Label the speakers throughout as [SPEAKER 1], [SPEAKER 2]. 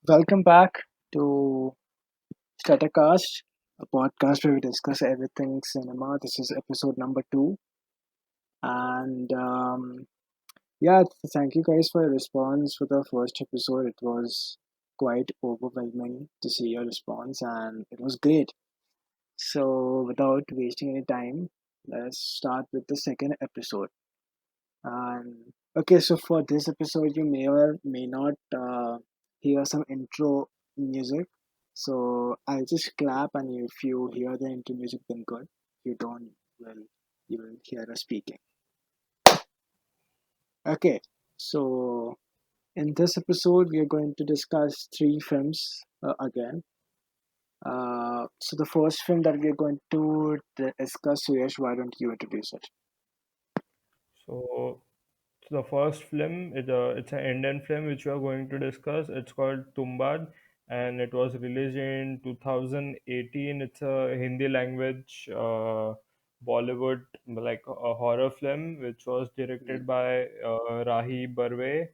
[SPEAKER 1] Welcome back to Stuttercast, a podcast where we discuss everything cinema. This is episode number two. And yeah, thank you guys for your response for the first episode. It was quite overwhelming to see your response, and it was great. So, without wasting any time, let's start with the second episode. And okay, so for this episode, you may or may not hear some intro music. So I'll just clap, and if you hear the intro music, then good. If you don't, well, you will hear us speaking. Okay, so in this episode, we are going to discuss three films again. So the first film that we are going to discuss, Suyash, why don't you introduce it?
[SPEAKER 2] So, the first film it's an Indian film which we are going to discuss. It's called Tumbbad, and it was released in 2018. It's a Hindi language Bollywood like a horror film which was
[SPEAKER 1] Hmm.
[SPEAKER 2] directed by Rahi Barve,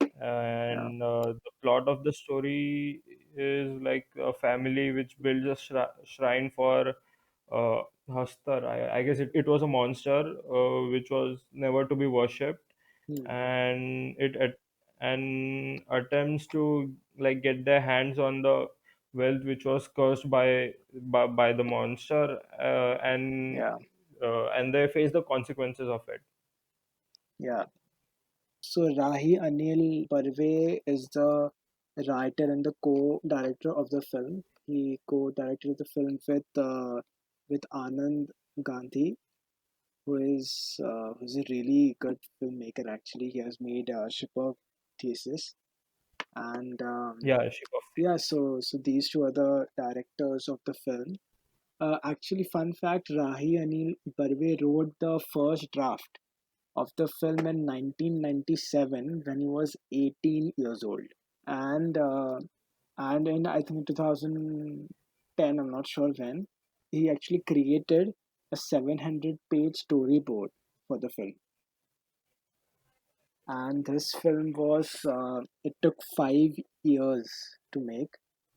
[SPEAKER 1] Yeah,
[SPEAKER 2] and the plot of the story is like a family which builds a shrine for Hastar. I guess it was a monster which was never to be worshipped,
[SPEAKER 1] hmm.
[SPEAKER 2] and and attempts to like get their hands on the wealth which was cursed by the monster,
[SPEAKER 1] Yeah,
[SPEAKER 2] and they face the consequences of it.
[SPEAKER 1] yeah. So Rahi Anil Barve is the writer and the co-director of the film. He co-directed the film with Anand Gandhi, who's a really good filmmaker. Actually, he has made a superb thesis, and
[SPEAKER 2] Yeah, Ship of
[SPEAKER 1] yeah. So these two are the directors of the film. Actually, fun fact: Rahi Anil Barve wrote the first draft of the film in 1997 when he was 18 years old. And in I think 2010, I'm not sure when, he actually created a 700-page storyboard for the film. And this film was it took 5 years to make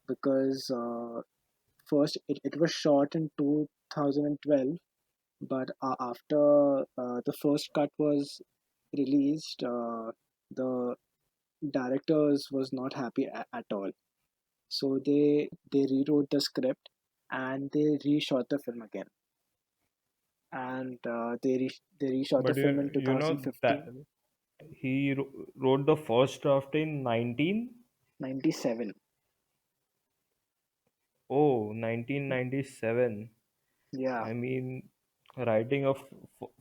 [SPEAKER 1] because first it was shot in 2012, but after the first cut was released, the directors was not happy at all. So they rewrote the script and they reshot the film again. And they reshot the
[SPEAKER 2] but
[SPEAKER 1] film in
[SPEAKER 2] you know that
[SPEAKER 1] 2015,
[SPEAKER 2] wrote the first draft in
[SPEAKER 1] 97.
[SPEAKER 2] oh 1997.
[SPEAKER 1] Yeah,
[SPEAKER 2] I mean, writing a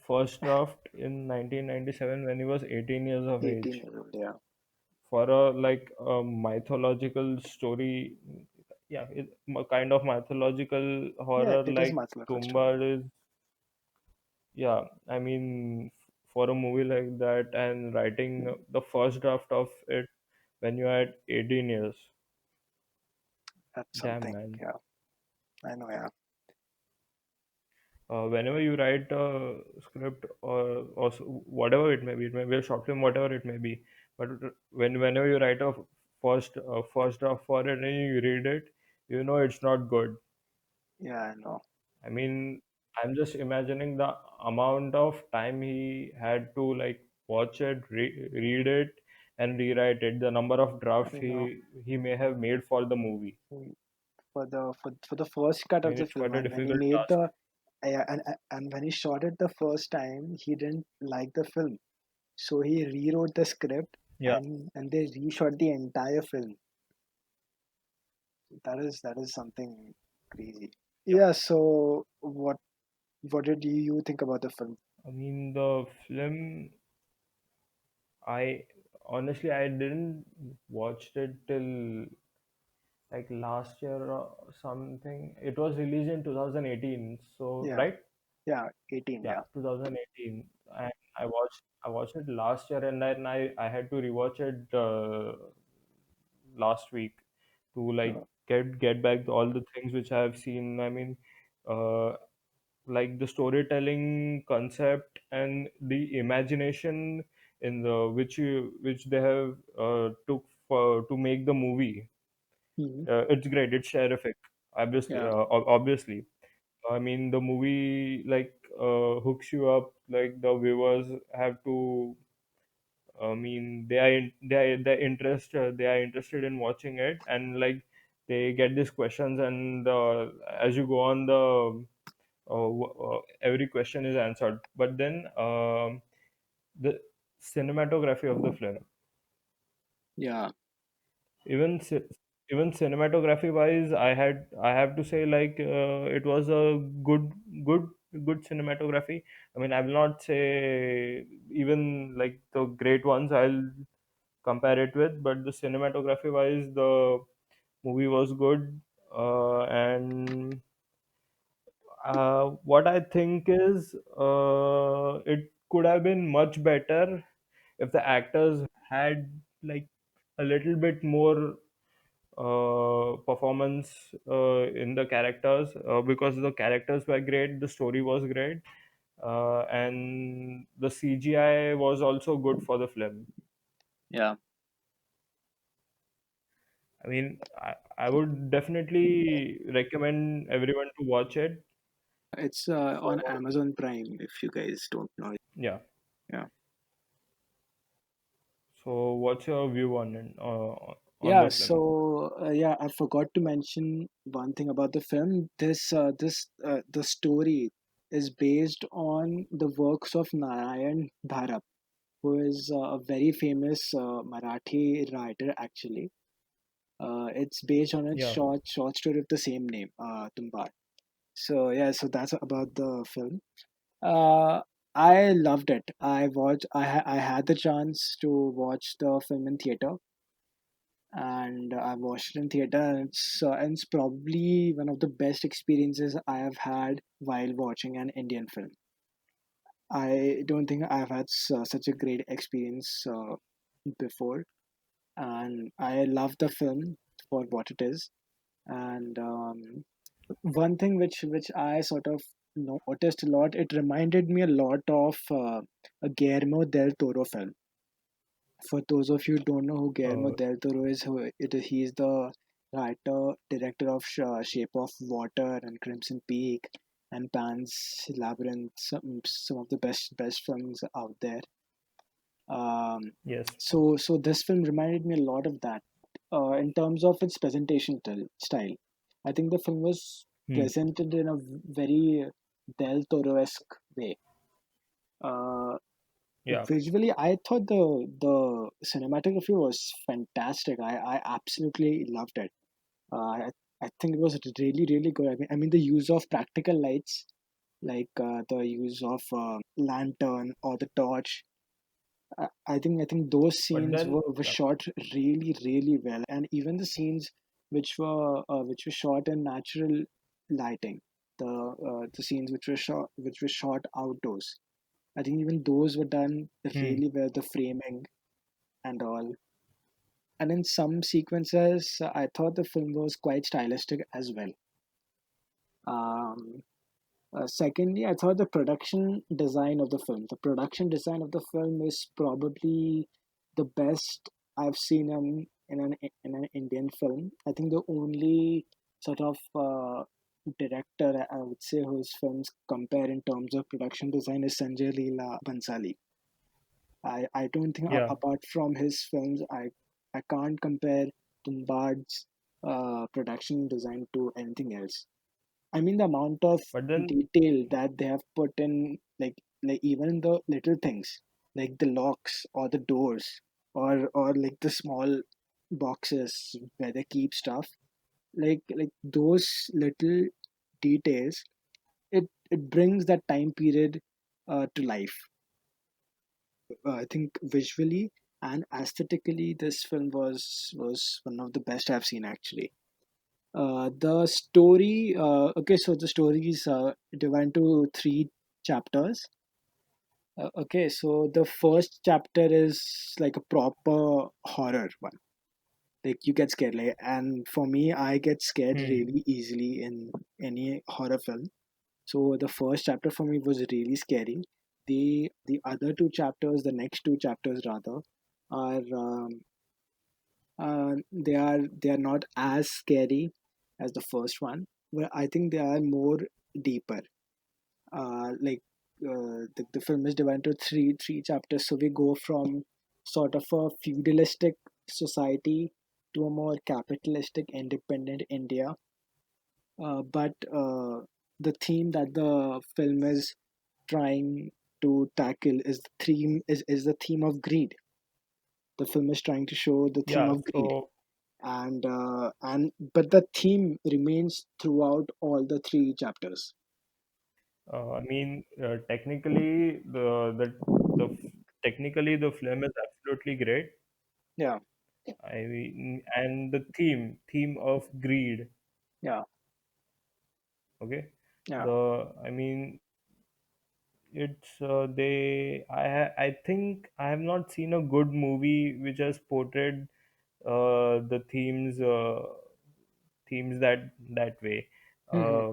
[SPEAKER 2] first draft in 1997 when he was 18 years of
[SPEAKER 1] 18
[SPEAKER 2] age
[SPEAKER 1] years old. Yeah,
[SPEAKER 2] for a like a mythological story. Yeah, a kind of mythological
[SPEAKER 1] yeah,
[SPEAKER 2] horror
[SPEAKER 1] it is
[SPEAKER 2] like
[SPEAKER 1] mythological story.
[SPEAKER 2] Tumbad is. Yeah, I mean, for a movie like that and writing
[SPEAKER 1] Hmm.
[SPEAKER 2] the first draft of it when you had 18 years.
[SPEAKER 1] That's
[SPEAKER 2] Damn,
[SPEAKER 1] something.
[SPEAKER 2] man.
[SPEAKER 1] Yeah, I know. Yeah,
[SPEAKER 2] Whenever you write a script or whatever it may be a short film, whatever it may be, but whenever you write a first draft for it and you read it, you know it's not good.
[SPEAKER 1] yeah, I know.
[SPEAKER 2] I mean, I'm just imagining the amount of time he had to like watch it, read it, and rewrite it. The number of drafts
[SPEAKER 1] I know.
[SPEAKER 2] he may have made for the movie.
[SPEAKER 1] For the first cut
[SPEAKER 2] I
[SPEAKER 1] of
[SPEAKER 2] mean,
[SPEAKER 1] the
[SPEAKER 2] it's
[SPEAKER 1] film,
[SPEAKER 2] quite a
[SPEAKER 1] and when he
[SPEAKER 2] difficult
[SPEAKER 1] made
[SPEAKER 2] task.
[SPEAKER 1] the yeah, and when he shot it the first time, he didn't like the film, so he rewrote the script
[SPEAKER 2] Yeah.
[SPEAKER 1] and they reshot the entire film. That is something crazy. Yeah. So what did you think about the film?
[SPEAKER 2] I mean, the film. I honestly I didn't watched it till like last year or something. It was released in 2018, so
[SPEAKER 1] Yeah,
[SPEAKER 2] right?
[SPEAKER 1] yeah, 18.
[SPEAKER 2] Yeah,
[SPEAKER 1] Yeah.
[SPEAKER 2] 2018. And I watched it last year, and then I had to rewatch it last week to like
[SPEAKER 1] Uh,
[SPEAKER 2] get back all the things which I have seen. I mean, uh, like the storytelling concept and the imagination in the which they have took for to make the movie.
[SPEAKER 1] Hmm.
[SPEAKER 2] It's great. It's terrific. Obviously,
[SPEAKER 1] Yeah.
[SPEAKER 2] obviously. I mean, the movie like hooks you up. Like the viewers have to. I mean, they are interested in watching it, and like they get these questions, and as you go on, every question is answered. But then the cinematography of the film,
[SPEAKER 1] Yeah.
[SPEAKER 2] even even cinematography wise, I have to say like it was a good good cinematography. I mean, I will not say even like the great ones I'll compare it with, but the cinematography wise, the movie was good. And what I think is it could have been much better if the actors had like a little bit more performance in the characters, because the characters were great, the story was great, and the CGI was also good for the film.
[SPEAKER 1] Yeah.
[SPEAKER 2] I mean, I would definitely recommend everyone to watch it.
[SPEAKER 1] It's on
[SPEAKER 2] So,
[SPEAKER 1] Amazon Prime, if you guys don't know.
[SPEAKER 2] yeah.
[SPEAKER 1] Yeah.
[SPEAKER 2] So, what's your view on
[SPEAKER 1] Yeah,
[SPEAKER 2] the film?
[SPEAKER 1] so yeah, I forgot to mention one thing about the film. The story is based on the works of Narayan Bharat, who is a very famous Marathi writer. Actually, it's based on a
[SPEAKER 2] Yeah,
[SPEAKER 1] short story of the same name, Tumbbad. So yeah, so that's about the film. Uh, I loved it. I had the chance to watch the film in theater, and I watched it in theater, and it's probably one of the best experiences I have had while watching an Indian film. I don't think I've had such a great experience before, and I love the film for what it is. And one thing which I sort of noticed a lot, it reminded me a lot of a Guillermo del Toro film. For those of you who don't know who Guillermo
[SPEAKER 2] uh,
[SPEAKER 1] del Toro is, he's the writer, director of Shape of Water and Crimson Peak and Pan's Labyrinth, some of the best films out there. Um,
[SPEAKER 2] yes.
[SPEAKER 1] so this film reminded me a lot of that in terms of its presentation style. I think the film was
[SPEAKER 2] Hmm.
[SPEAKER 1] presented in a very Del Toro-esque way. Uh,
[SPEAKER 2] Yeah,
[SPEAKER 1] Visually, I thought the cinematography was fantastic. I absolutely loved it. I think it was really good. I mean the use of practical lights, like the use of lantern or the torch. I think those
[SPEAKER 2] but
[SPEAKER 1] scenes
[SPEAKER 2] then,
[SPEAKER 1] were
[SPEAKER 2] yeah,
[SPEAKER 1] shot really well, and even the scenes which were shot in natural lighting, the scenes which were shot outdoors. I think even those were done
[SPEAKER 2] hmm.
[SPEAKER 1] really well, the framing and all. And in some sequences, I thought the film was quite stylistic as well. Um, Secondly, I thought the production design of the film is probably the best I've seen in an Indian film. I think the only sort of director I would say whose films compare in terms of production design is Sanjay Leela Bansali. I don't think
[SPEAKER 2] Yeah,
[SPEAKER 1] apart from his films, I can't compare Tumbad's production design to anything else. I mean the amount of
[SPEAKER 2] but then,
[SPEAKER 1] detail that they have put in, like even the little things, like the locks or the doors, or like the small boxes where they keep stuff, like those little details. It brings that time period to life. I think visually and aesthetically, this film was one of the best I've seen actually. The story, okay, so the story is divided into three chapters. Okay, so the first chapter is like a proper horror one. Like you get scared, like, and for me, I get scared
[SPEAKER 2] hmm.
[SPEAKER 1] really easily in any horror film. So the first chapter for me was really scary. The other two chapters, the next two chapters rather, are they are not as scary as the first one, but I think they are more deeper. Like the film is divided into three chapters, so we go from sort of a feudalistic society to a more capitalistic independent India. But the theme that the film is trying to tackle is the theme of greed. The film is trying to show the theme
[SPEAKER 2] Yeah,
[SPEAKER 1] of greed,
[SPEAKER 2] so
[SPEAKER 1] and but the theme remains throughout all the three chapters.
[SPEAKER 2] I mean, technically, technically the film is absolutely great.
[SPEAKER 1] Yeah,
[SPEAKER 2] I mean, and the theme of greed.
[SPEAKER 1] yeah,
[SPEAKER 2] Okay,
[SPEAKER 1] yeah.
[SPEAKER 2] I mean, it's I think I have not seen a good movie which has portrayed the themes that way.
[SPEAKER 1] Hmm.
[SPEAKER 2] Uh,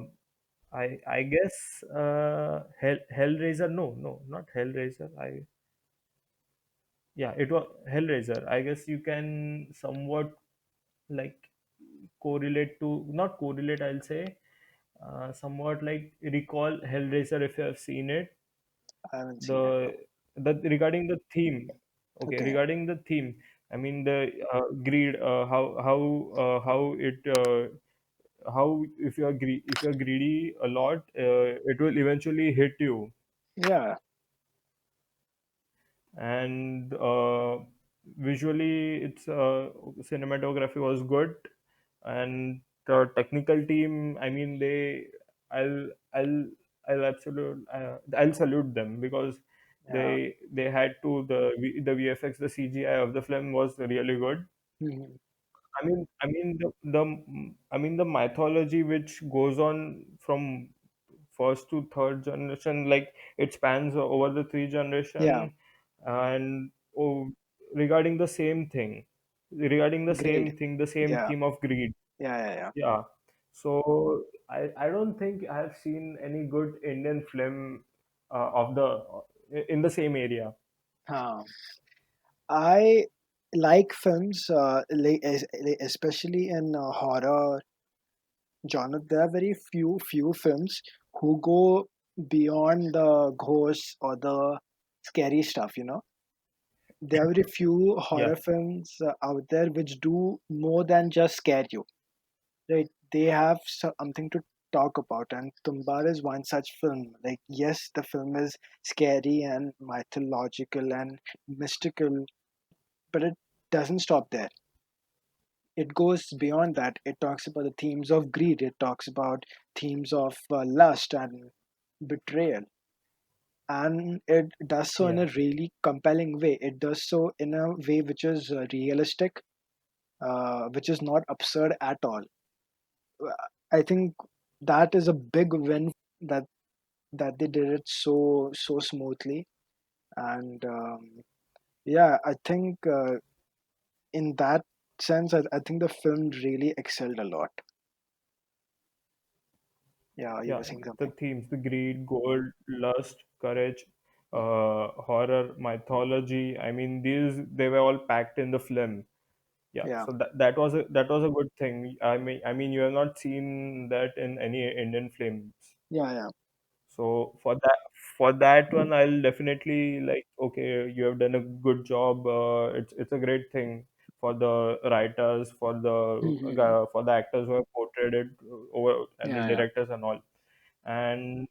[SPEAKER 2] I guess Hellraiser. No, not Hellraiser. I Yeah, it was Hellraiser. I guess you can somewhat like correlate to not correlate. I'll say somewhat like recall Hellraiser if you have seen it.
[SPEAKER 1] I haven't seen it.
[SPEAKER 2] The regarding the theme. Okay,
[SPEAKER 1] Okay.
[SPEAKER 2] regarding the theme. I mean the greed. How it how if you're greedy a lot, it will eventually hit you.
[SPEAKER 1] Yeah.
[SPEAKER 2] And visually it's cinematography was good, and the technical team, I mean they i'll i'll I'll salute them because
[SPEAKER 1] Yeah.
[SPEAKER 2] they had to the VFX, the CGI of the film was really good.
[SPEAKER 1] Hmm.
[SPEAKER 2] I mean the mythology which goes on from first to third generation, like it spans over the three
[SPEAKER 1] Yeah.
[SPEAKER 2] generation. And oh, regarding the same thing,
[SPEAKER 1] Greed.
[SPEAKER 2] the same
[SPEAKER 1] Yeah.
[SPEAKER 2] theme of greed.
[SPEAKER 1] Yeah. Yeah. Yeah.
[SPEAKER 2] Yeah. So I don't think I have seen any good Indian film of the in the same area.
[SPEAKER 1] Huh. I like films, especially in horror genre. There are very few films who go beyond the ghosts or the scary stuff. There are very few
[SPEAKER 2] Yeah,
[SPEAKER 1] horror films out there which do more than just scare you. Right? They have something to talk about, and Tumbar is one such film. Like, yes, the film is scary and mythological and mystical, but it doesn't stop there. It goes beyond that. It talks about the themes of greed. It talks about themes of lust and betrayal, and it does so in
[SPEAKER 2] yeah,
[SPEAKER 1] a really compelling way. It does so in a way which is realistic, which is not absurd at all. I think that is a big win that that they did it so smoothly, and yeah, I think in that sense, I think the film really excelled a lot. Yeah, you
[SPEAKER 2] yeah.
[SPEAKER 1] were saying
[SPEAKER 2] The
[SPEAKER 1] something.
[SPEAKER 2] themes, the greed, gold, lust, courage, horror, mythology. I mean, they were all packed in the film. Yeah,
[SPEAKER 1] Yeah,
[SPEAKER 2] so that was a good thing. I mean, you have not seen that in any Indian films.
[SPEAKER 1] yeah, yeah.
[SPEAKER 2] So for that one, I'll definitely like, okay, you have done a good job. It's a great thing for the writers,
[SPEAKER 1] Hmm.
[SPEAKER 2] for the actors who have portrayed it over, and the
[SPEAKER 1] Yeah, yeah.
[SPEAKER 2] directors and all. And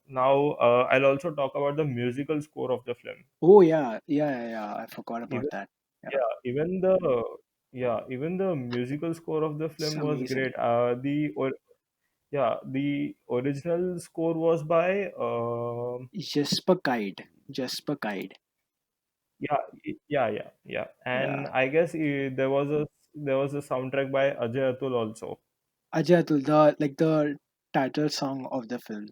[SPEAKER 2] now I'll also talk about the musical score of the film.
[SPEAKER 1] Oh, yeah, yeah, yeah, yeah. I forgot about
[SPEAKER 2] Even
[SPEAKER 1] that. Yeah,
[SPEAKER 2] yeah, even the musical score of the
[SPEAKER 1] it's
[SPEAKER 2] film was
[SPEAKER 1] amazing.
[SPEAKER 2] great. The original score was by
[SPEAKER 1] Jesper Guide, Jesper Guide.
[SPEAKER 2] yeah. And
[SPEAKER 1] Yeah,
[SPEAKER 2] I guess there was a soundtrack by Ajay Atul also.
[SPEAKER 1] Ajay Atul, the title song of the film.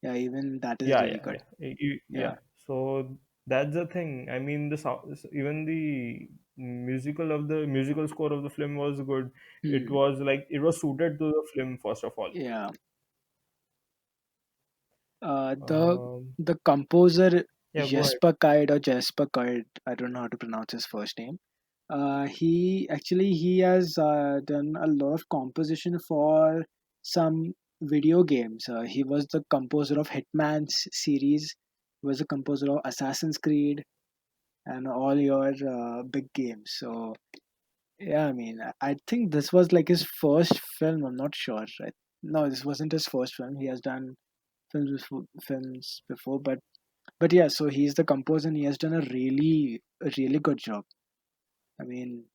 [SPEAKER 1] Yeah, even that is really good.
[SPEAKER 2] Yeah.
[SPEAKER 1] Yeah.
[SPEAKER 2] So that's the thing. I mean, even the musical score of the film was good.
[SPEAKER 1] Hmm.
[SPEAKER 2] It was suited to the film first of all.
[SPEAKER 1] Yeah. The
[SPEAKER 2] Um,
[SPEAKER 1] the composer
[SPEAKER 2] yeah, go ahead.
[SPEAKER 1] Jesper Guide or Jesper Guide, I don't know how to pronounce his first name. he has done a lot of composition for some video games. He was the composer of Hitman's series. He was the composer of Assassin's Creed and all your big games. So yeah, I mean, I think this was like his first film. I'm not sure. No, this wasn't his first film. He has done films before, but yeah. So he's the composer, and he has done a really good job. I mean,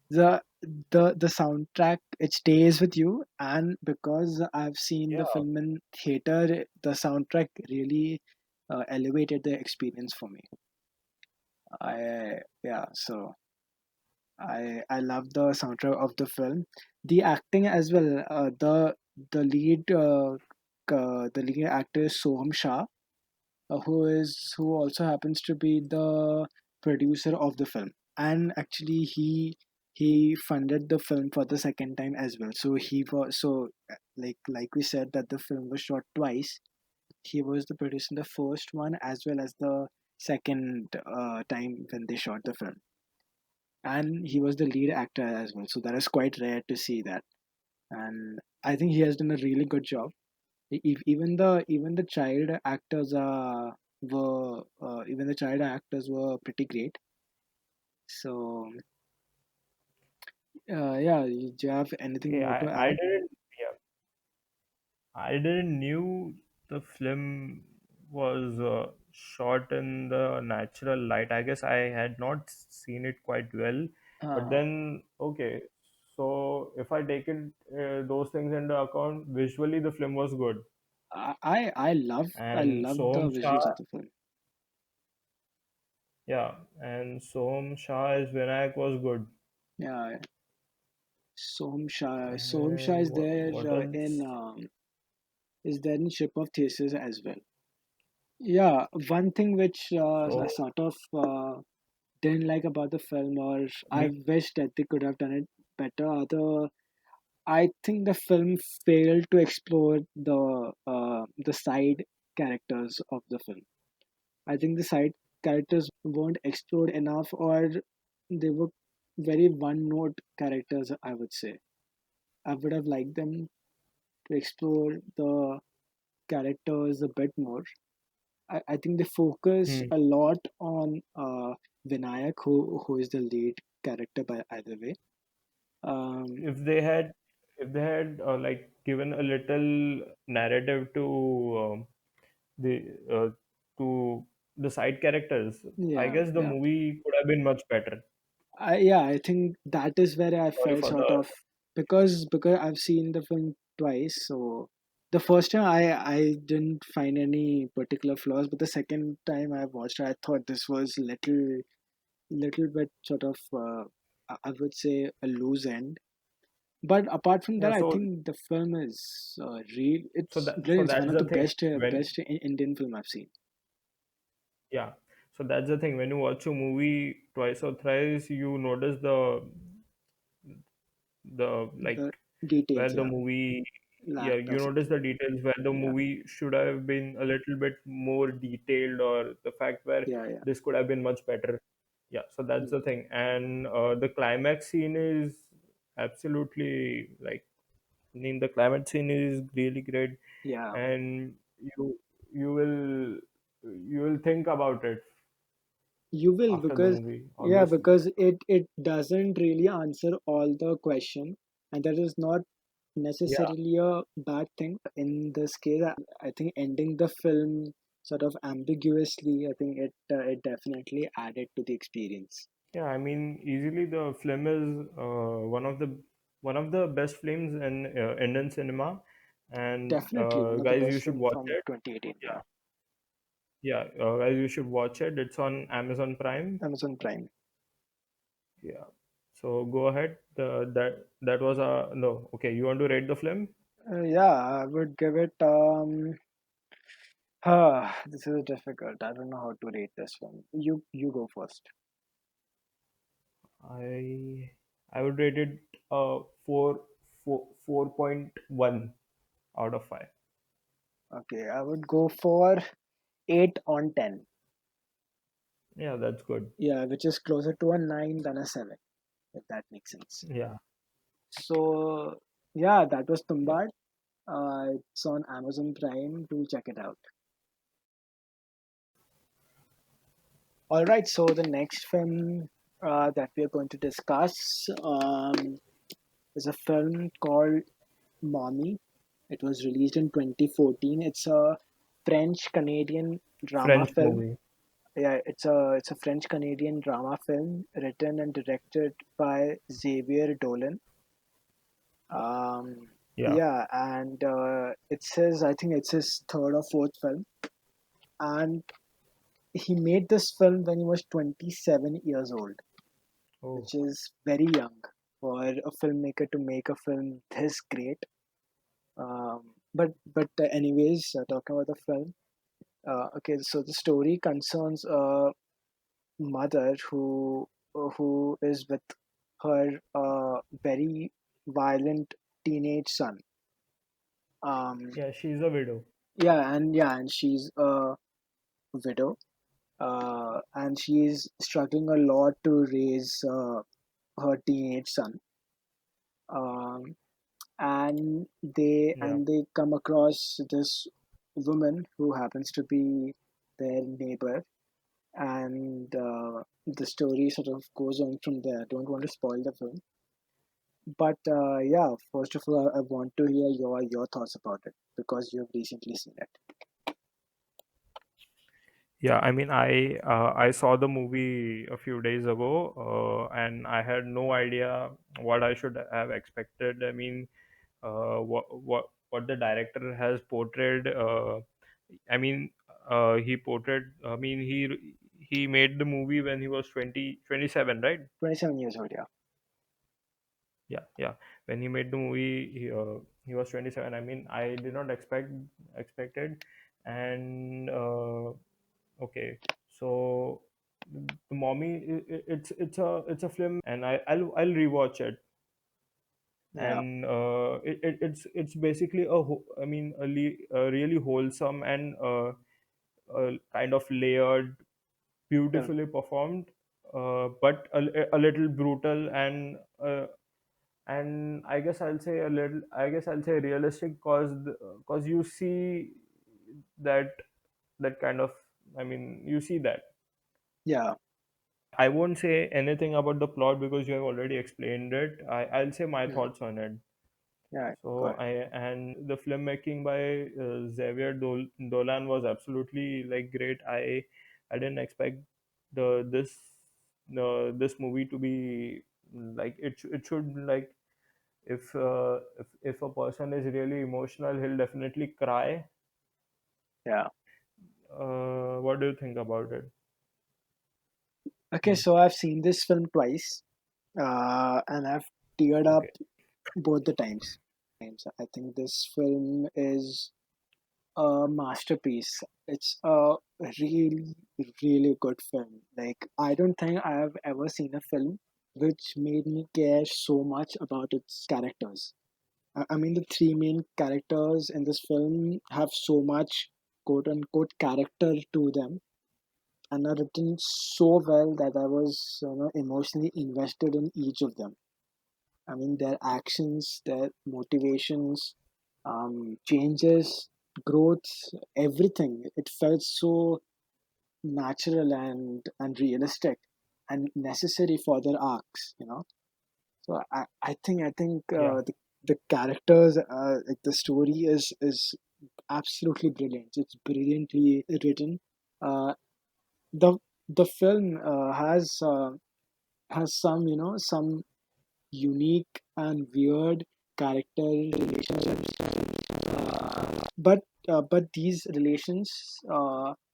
[SPEAKER 1] the the soundtrack, it stays with you, and because I've seen the
[SPEAKER 2] Yeah.
[SPEAKER 1] film in theater, the soundtrack really elevated the experience for me. I Yeah, so I love the soundtrack of the film. The acting as well. The lead the lead actor is Soham Shah, who also happens to be the producer of the film, and actually he funded the film for the second time as well. So he was like we said that the film was shot twice. He was the producer in the first one as well as the second time when they shot the film, and he was the lead actor as well. So that is quite rare to see that, and I think he has done a really good job. Even the child actors were even the child actors were pretty great. So yeah, do you have anything
[SPEAKER 2] Okay,
[SPEAKER 1] more to
[SPEAKER 2] I
[SPEAKER 1] add?
[SPEAKER 2] didn't. Yeah, I didn't knew the film was shot in the natural light. I guess I had not seen it quite well. But
[SPEAKER 1] Uh,
[SPEAKER 2] then, okay, so if I take it those things into account, visually the film was good.
[SPEAKER 1] I
[SPEAKER 2] And
[SPEAKER 1] love the
[SPEAKER 2] Soham Shah,
[SPEAKER 1] visuals of the film.
[SPEAKER 2] yeah, and Soham Shah as Vinayak was good.
[SPEAKER 1] Yeah, Soham Shah
[SPEAKER 2] And what else?
[SPEAKER 1] is there in Ship of Theseus as well. Yeah, one thing which I
[SPEAKER 2] So
[SPEAKER 1] sort of didn't like about the film, or I
[SPEAKER 2] me,
[SPEAKER 1] wish that they could have done it better. I think the film failed to explore the side characters of the film. I think the side characters weren't explored enough, or they were very one note characters, I would say. I would have liked them to explore the characters a bit more. I think they focus
[SPEAKER 2] hmm,
[SPEAKER 1] a lot on Vinayak, who is the lead character by either way. Um,
[SPEAKER 2] if they had like given a little narrative the to the side characters, I
[SPEAKER 1] yeah,
[SPEAKER 2] guess the
[SPEAKER 1] yeah.
[SPEAKER 2] movie could have been much better.
[SPEAKER 1] I think that is where I
[SPEAKER 2] Sorry
[SPEAKER 1] felt
[SPEAKER 2] for
[SPEAKER 1] sort
[SPEAKER 2] the
[SPEAKER 1] of, because I've seen the film twice. So the first time I didn't find any particular flaws, but the second time I watched it, I thought this was little bit sort of I would say a loose end. But apart from
[SPEAKER 2] yeah.
[SPEAKER 1] that, I think the film is real. It's
[SPEAKER 2] So
[SPEAKER 1] brilliant. It's one
[SPEAKER 2] that's
[SPEAKER 1] of
[SPEAKER 2] the
[SPEAKER 1] the
[SPEAKER 2] thing when
[SPEAKER 1] best Indian film I've seen.
[SPEAKER 2] yeah. So that's the thing when you watch a movie twice or thrice, you notice the like
[SPEAKER 1] The
[SPEAKER 2] where
[SPEAKER 1] details,
[SPEAKER 2] the
[SPEAKER 1] yeah,
[SPEAKER 2] movie, yeah,
[SPEAKER 1] lacked or
[SPEAKER 2] you notice
[SPEAKER 1] something.
[SPEAKER 2] the details where the
[SPEAKER 1] Yeah,
[SPEAKER 2] movie should have been a little bit more detailed, or the fact where
[SPEAKER 1] yeah.
[SPEAKER 2] this could have been much better. Yeah, so that's the
[SPEAKER 1] Mm,
[SPEAKER 2] thing. And the climax scene is absolutely like, I mean, the climax scene is really great.
[SPEAKER 1] yeah.
[SPEAKER 2] And you will think about it
[SPEAKER 1] You will,
[SPEAKER 2] after the
[SPEAKER 1] because
[SPEAKER 2] movie,
[SPEAKER 1] yeah,
[SPEAKER 2] obviously.
[SPEAKER 1] because it doesn't really answer all the question, and that is not
[SPEAKER 2] Yeah.
[SPEAKER 1] necessarily a bad thing. In this case, I think ending the film sort of ambiguously, I think it definitely added to the experience.
[SPEAKER 2] Yeah, I mean, easily the film is one of the best films in Indian cinema, and
[SPEAKER 1] Definitely one of the
[SPEAKER 2] guys, you
[SPEAKER 1] best
[SPEAKER 2] should
[SPEAKER 1] film
[SPEAKER 2] watch
[SPEAKER 1] from
[SPEAKER 2] it.
[SPEAKER 1] 2018.
[SPEAKER 2] Yeah,
[SPEAKER 1] Yeah,
[SPEAKER 2] yeah, guys, you should watch it. It's on Amazon Prime.
[SPEAKER 1] Amazon Prime.
[SPEAKER 2] Yeah, so go ahead. That was a no. Okay, you want to rate the film?
[SPEAKER 1] Yeah, I would give it. This is difficult. I don't know how to rate this one. You go first.
[SPEAKER 2] I would rate it 4.1 out of 5.
[SPEAKER 1] Okay, I would go for 8 on 10.
[SPEAKER 2] Yeah, that's good.
[SPEAKER 1] Yeah, which is closer to a 9 than a 7. if that makes sense.
[SPEAKER 2] Yeah.
[SPEAKER 1] So yeah, that was Tumbad. It's on Amazon Prime. Do check it out. All right, so the next film that we are going to discuss is a film called Mommy. It was released in 2014. It's a French Canadian drama
[SPEAKER 2] French
[SPEAKER 1] film.
[SPEAKER 2] movie.
[SPEAKER 1] Yeah, it's a French Canadian drama film written and directed by Xavier Dolan. Um,
[SPEAKER 2] Yeah.
[SPEAKER 1] yeah, and it's his. I think it's his third or fourth film, and he made this film when he was 27 years old,
[SPEAKER 2] Oh.
[SPEAKER 1] which is very young for a filmmaker to make a film this great. But anyways, talking about the film. Okay, so the story concerns a mother who is with her very violent teenage son. Um,
[SPEAKER 2] Yeah, she's a widow.
[SPEAKER 1] yeah, and she's a widow, and she's struggling a lot to raise her teenage son. Um, and they
[SPEAKER 2] Yeah.
[SPEAKER 1] and they come across this woman who happens to be their neighbor, and the story sort of goes on from there. I don't want to spoil the film, but yeah, first of all, I want to hear your thoughts about it because you've recently seen it.
[SPEAKER 2] Yeah, I mean, I saw the movie a few days ago, and I had no idea what I should have expected. I mean, what the director has portrayed. I mean, he portrayed. I mean, he made the movie when he was 27, right?
[SPEAKER 1] 27 years old, yeah.
[SPEAKER 2] Yeah, yeah. When he made the movie, he was 27. I mean, I did not expected, and okay, so the mommy, it's a film, and I'll rewatch it,
[SPEAKER 1] Yeah,
[SPEAKER 2] and it's basically I mean, a really wholesome and kind of layered,
[SPEAKER 1] film.
[SPEAKER 2] beautifully performed, but a little brutal, and I guess I'll say a little. I guess I'll say realistic, cause you see that kind of. I mean, you see that.
[SPEAKER 1] Yeah,
[SPEAKER 2] I won't say anything about the plot because you have already explained it. I'll say my
[SPEAKER 1] mm,
[SPEAKER 2] thoughts on it.
[SPEAKER 1] yeah, go
[SPEAKER 2] So
[SPEAKER 1] ahead.
[SPEAKER 2] I and the filmmaking by Xavier Dolan was absolutely like great. I didn't expect this movie to be like it should like if a person is really emotional, he'll definitely cry.
[SPEAKER 1] Yeah.
[SPEAKER 2] What do you think about it?
[SPEAKER 1] Okay,
[SPEAKER 2] Hmm.
[SPEAKER 1] so I've seen this film twice, and I've teared up
[SPEAKER 2] Okay.
[SPEAKER 1] both the times. I think this film is a masterpiece. It's a really, really good film. Like, I don't think I have ever seen a film which made me care so much about its characters. I mean, the three main characters in this film have so much quote unquote character to them and are written so well that I was emotionally invested in each of them. I mean, their actions, their motivations, changes, growth, everything. It felt so natural and realistic and necessary for their arcs. So I think
[SPEAKER 2] Yeah.
[SPEAKER 1] the characters, like the story is absolutely brilliant. It's brilliantly written. Uh, the the film has some unique and weird character relationships. But these relations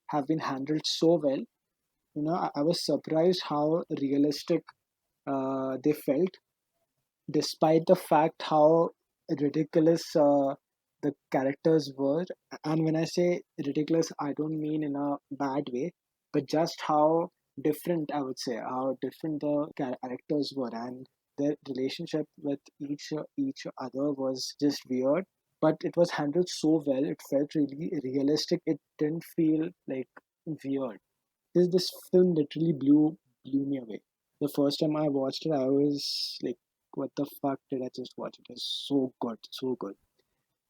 [SPEAKER 1] have been handled so well. I was surprised how realistic they felt, despite the fact how ridiculous the characters were. And when I say ridiculous, I don't mean in a bad way, but just how different, I would say, how different the characters were, and their relationship with each other was just weird. But it was handled so well; it felt really realistic. It didn't feel like weird. This film literally blew me away. The first time I watched it, I was like, "What the fuck did I just watch? It is so good, so good."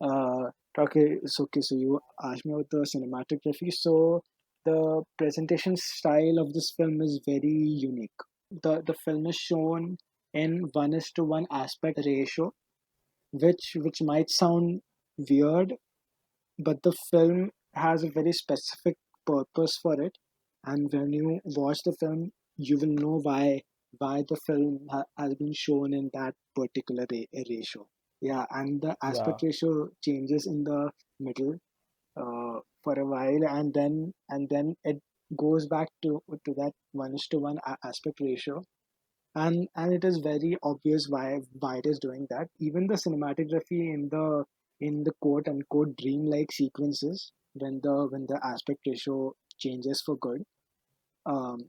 [SPEAKER 1] Uh, okay, so you asked me about the cinematography. So the presentation style of this film is very unique. The film is shown in 1:1 aspect ratio, which might sound weird, but the film has a very specific purpose for it. And when you watch the film, you will know why the film has been shown in that particular ratio. Yeah, and the
[SPEAKER 2] Yeah,
[SPEAKER 1] aspect ratio changes in the middle for a while, and then it goes back to that 1:1 aspect ratio, and it is very obvious why it is doing that. Even the cinematography in the quote unquote dreamlike sequences, when the aspect ratio changes for good, um,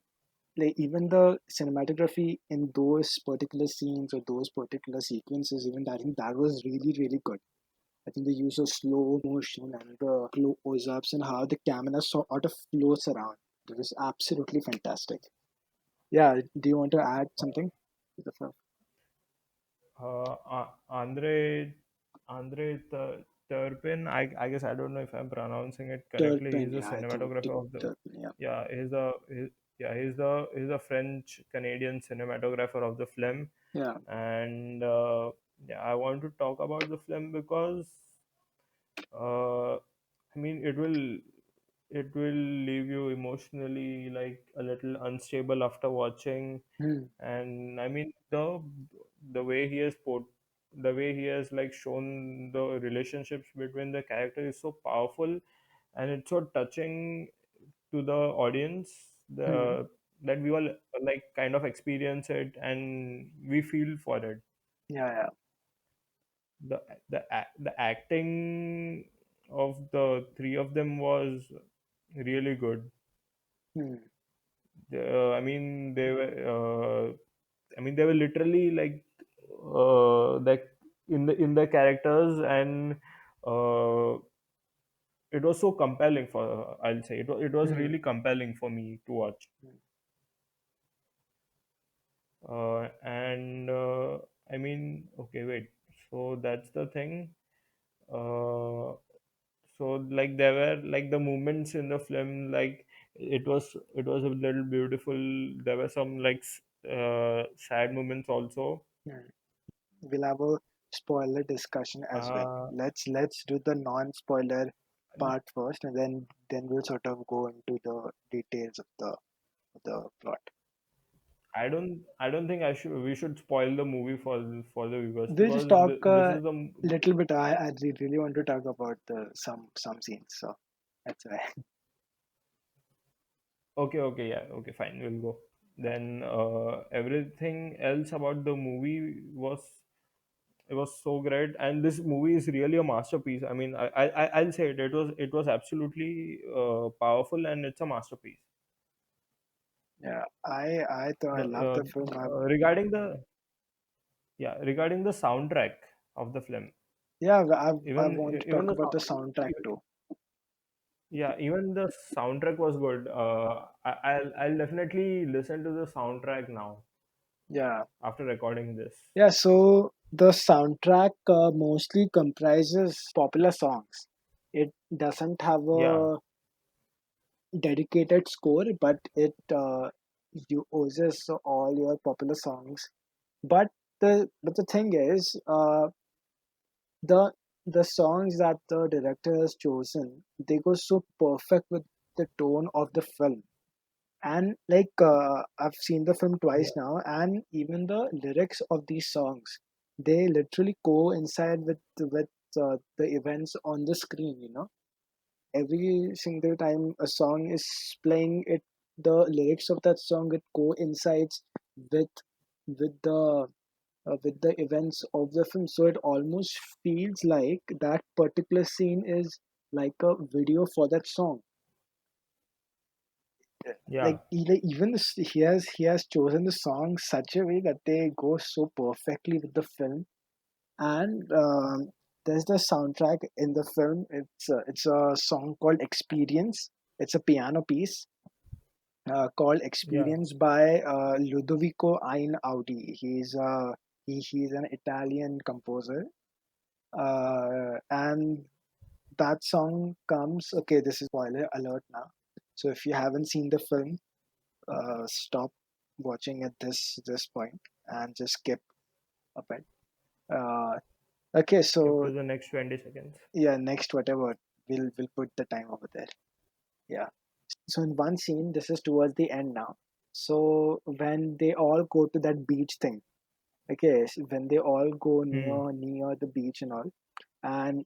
[SPEAKER 1] like even the cinematography in those particular scenes or those particular sequences, even that, I think that was really really good. I think the use of slow motion and the close-ups and how the camera sort of floats around, it was absolutely fantastic. Yeah, do you want to add something to the film?
[SPEAKER 2] Andre Turpin. I guess I don't know if I'm pronouncing it correctly.
[SPEAKER 1] Turpin,
[SPEAKER 2] He's the
[SPEAKER 1] yeah, I think
[SPEAKER 2] cinematographer of the
[SPEAKER 1] Turpin, yeah,
[SPEAKER 2] yeah. He's the French Canadian cinematographer of the film,
[SPEAKER 1] yeah,
[SPEAKER 2] and yeah, I want to talk about the film because I mean it will leave you emotionally like a little unstable after watching,
[SPEAKER 1] hmm,
[SPEAKER 2] and I mean the way he has put the way he has like shown the relationships between the characters is so powerful, and it's so touching to the audience,
[SPEAKER 1] hmm,
[SPEAKER 2] the that we all like kind of experience it and we feel for it.
[SPEAKER 1] yeah, yeah,
[SPEAKER 2] The acting of the three of them was really good.
[SPEAKER 1] hmm,
[SPEAKER 2] I mean they were literally like in the characters, and uh, it was so compelling for I'll say it was
[SPEAKER 1] hmm,
[SPEAKER 2] really compelling for me to watch.
[SPEAKER 1] hmm,
[SPEAKER 2] And I mean, okay, wait. So that's the thing. Uh, so like there were like the moments in the film, like it was a little beautiful. There were some sad moments also.
[SPEAKER 1] hmm. We'll have a spoiler discussion as well.
[SPEAKER 2] Uh,
[SPEAKER 1] Let's do the non-spoiler part first, and then we'll sort of go into the details of the plot.
[SPEAKER 2] I don't think we should spoil the movie for the viewers
[SPEAKER 1] We'll just
[SPEAKER 2] because
[SPEAKER 1] talk
[SPEAKER 2] this
[SPEAKER 1] a
[SPEAKER 2] is the
[SPEAKER 1] little bit. I really want to talk about the some scenes, so that's why.
[SPEAKER 2] okay, yeah, okay, fine, we'll go. Then everything else about the movie was it was so great, and this movie is really a masterpiece. I mean, I'll say it was absolutely powerful, and it's a masterpiece.
[SPEAKER 1] Yeah, I thought I
[SPEAKER 2] The
[SPEAKER 1] love the film.
[SPEAKER 2] regarding the yeah regarding the soundtrack of the film,
[SPEAKER 1] Yeah, I
[SPEAKER 2] even
[SPEAKER 1] want to
[SPEAKER 2] even
[SPEAKER 1] talk
[SPEAKER 2] the
[SPEAKER 1] about the soundtrack too.
[SPEAKER 2] yeah, even the soundtrack was good. I'll definitely listen to the soundtrack now
[SPEAKER 1] Yeah,
[SPEAKER 2] after recording this.
[SPEAKER 1] yeah. So the soundtrack mostly comprises popular songs. It doesn't have
[SPEAKER 2] Yeah,
[SPEAKER 1] a dedicated score, but it uses all your popular songs. But the thing is, the the songs that the director has chosen, they go so perfect with the tone of the film. And like I've seen the film twice
[SPEAKER 2] yeah,
[SPEAKER 1] now, and even the lyrics of these songs, they literally coincide with the events on the screen. Every single time a song is playing, it the lyrics of that song, it coincides with with the events of the film, so it almost feels like that particular scene is like a video for that song.
[SPEAKER 2] yeah,
[SPEAKER 1] Even he has chosen the songs such a way that they go so perfectly with the film. And there's the soundtrack in the film. It's a song called Experience. It's a piano piece. called
[SPEAKER 2] Yeah.
[SPEAKER 1] Experience by Ludovico Einaudi. He's an Italian composer, and that song comes. Okay, this is spoiler alert now. So if you haven't seen the film, stop watching at this point and just skip a bit. Uh, okay,
[SPEAKER 2] Skip
[SPEAKER 1] so
[SPEAKER 2] to the next 20 seconds.
[SPEAKER 1] yeah, next whatever we'll put the time over there. Yeah. So in one scene, this is towards the end now. So when they all go to that beach thing, okay, so when they all go
[SPEAKER 2] Hmm.
[SPEAKER 1] near the beach and all, and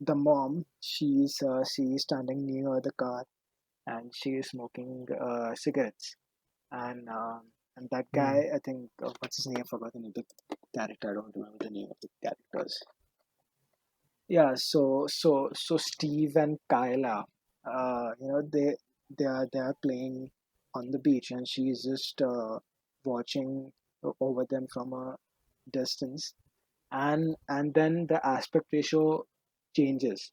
[SPEAKER 1] the mom, she's standing near the car and she is smoking cigarettes, and that
[SPEAKER 2] Hmm.
[SPEAKER 1] guy, I think, what's his name? I forgot the name of the character. I don't remember the name of the characters. Yeah, so Steve and Kyla, they are playing on the beach, and she's just watching over them from a distance, and then the aspect ratio changes.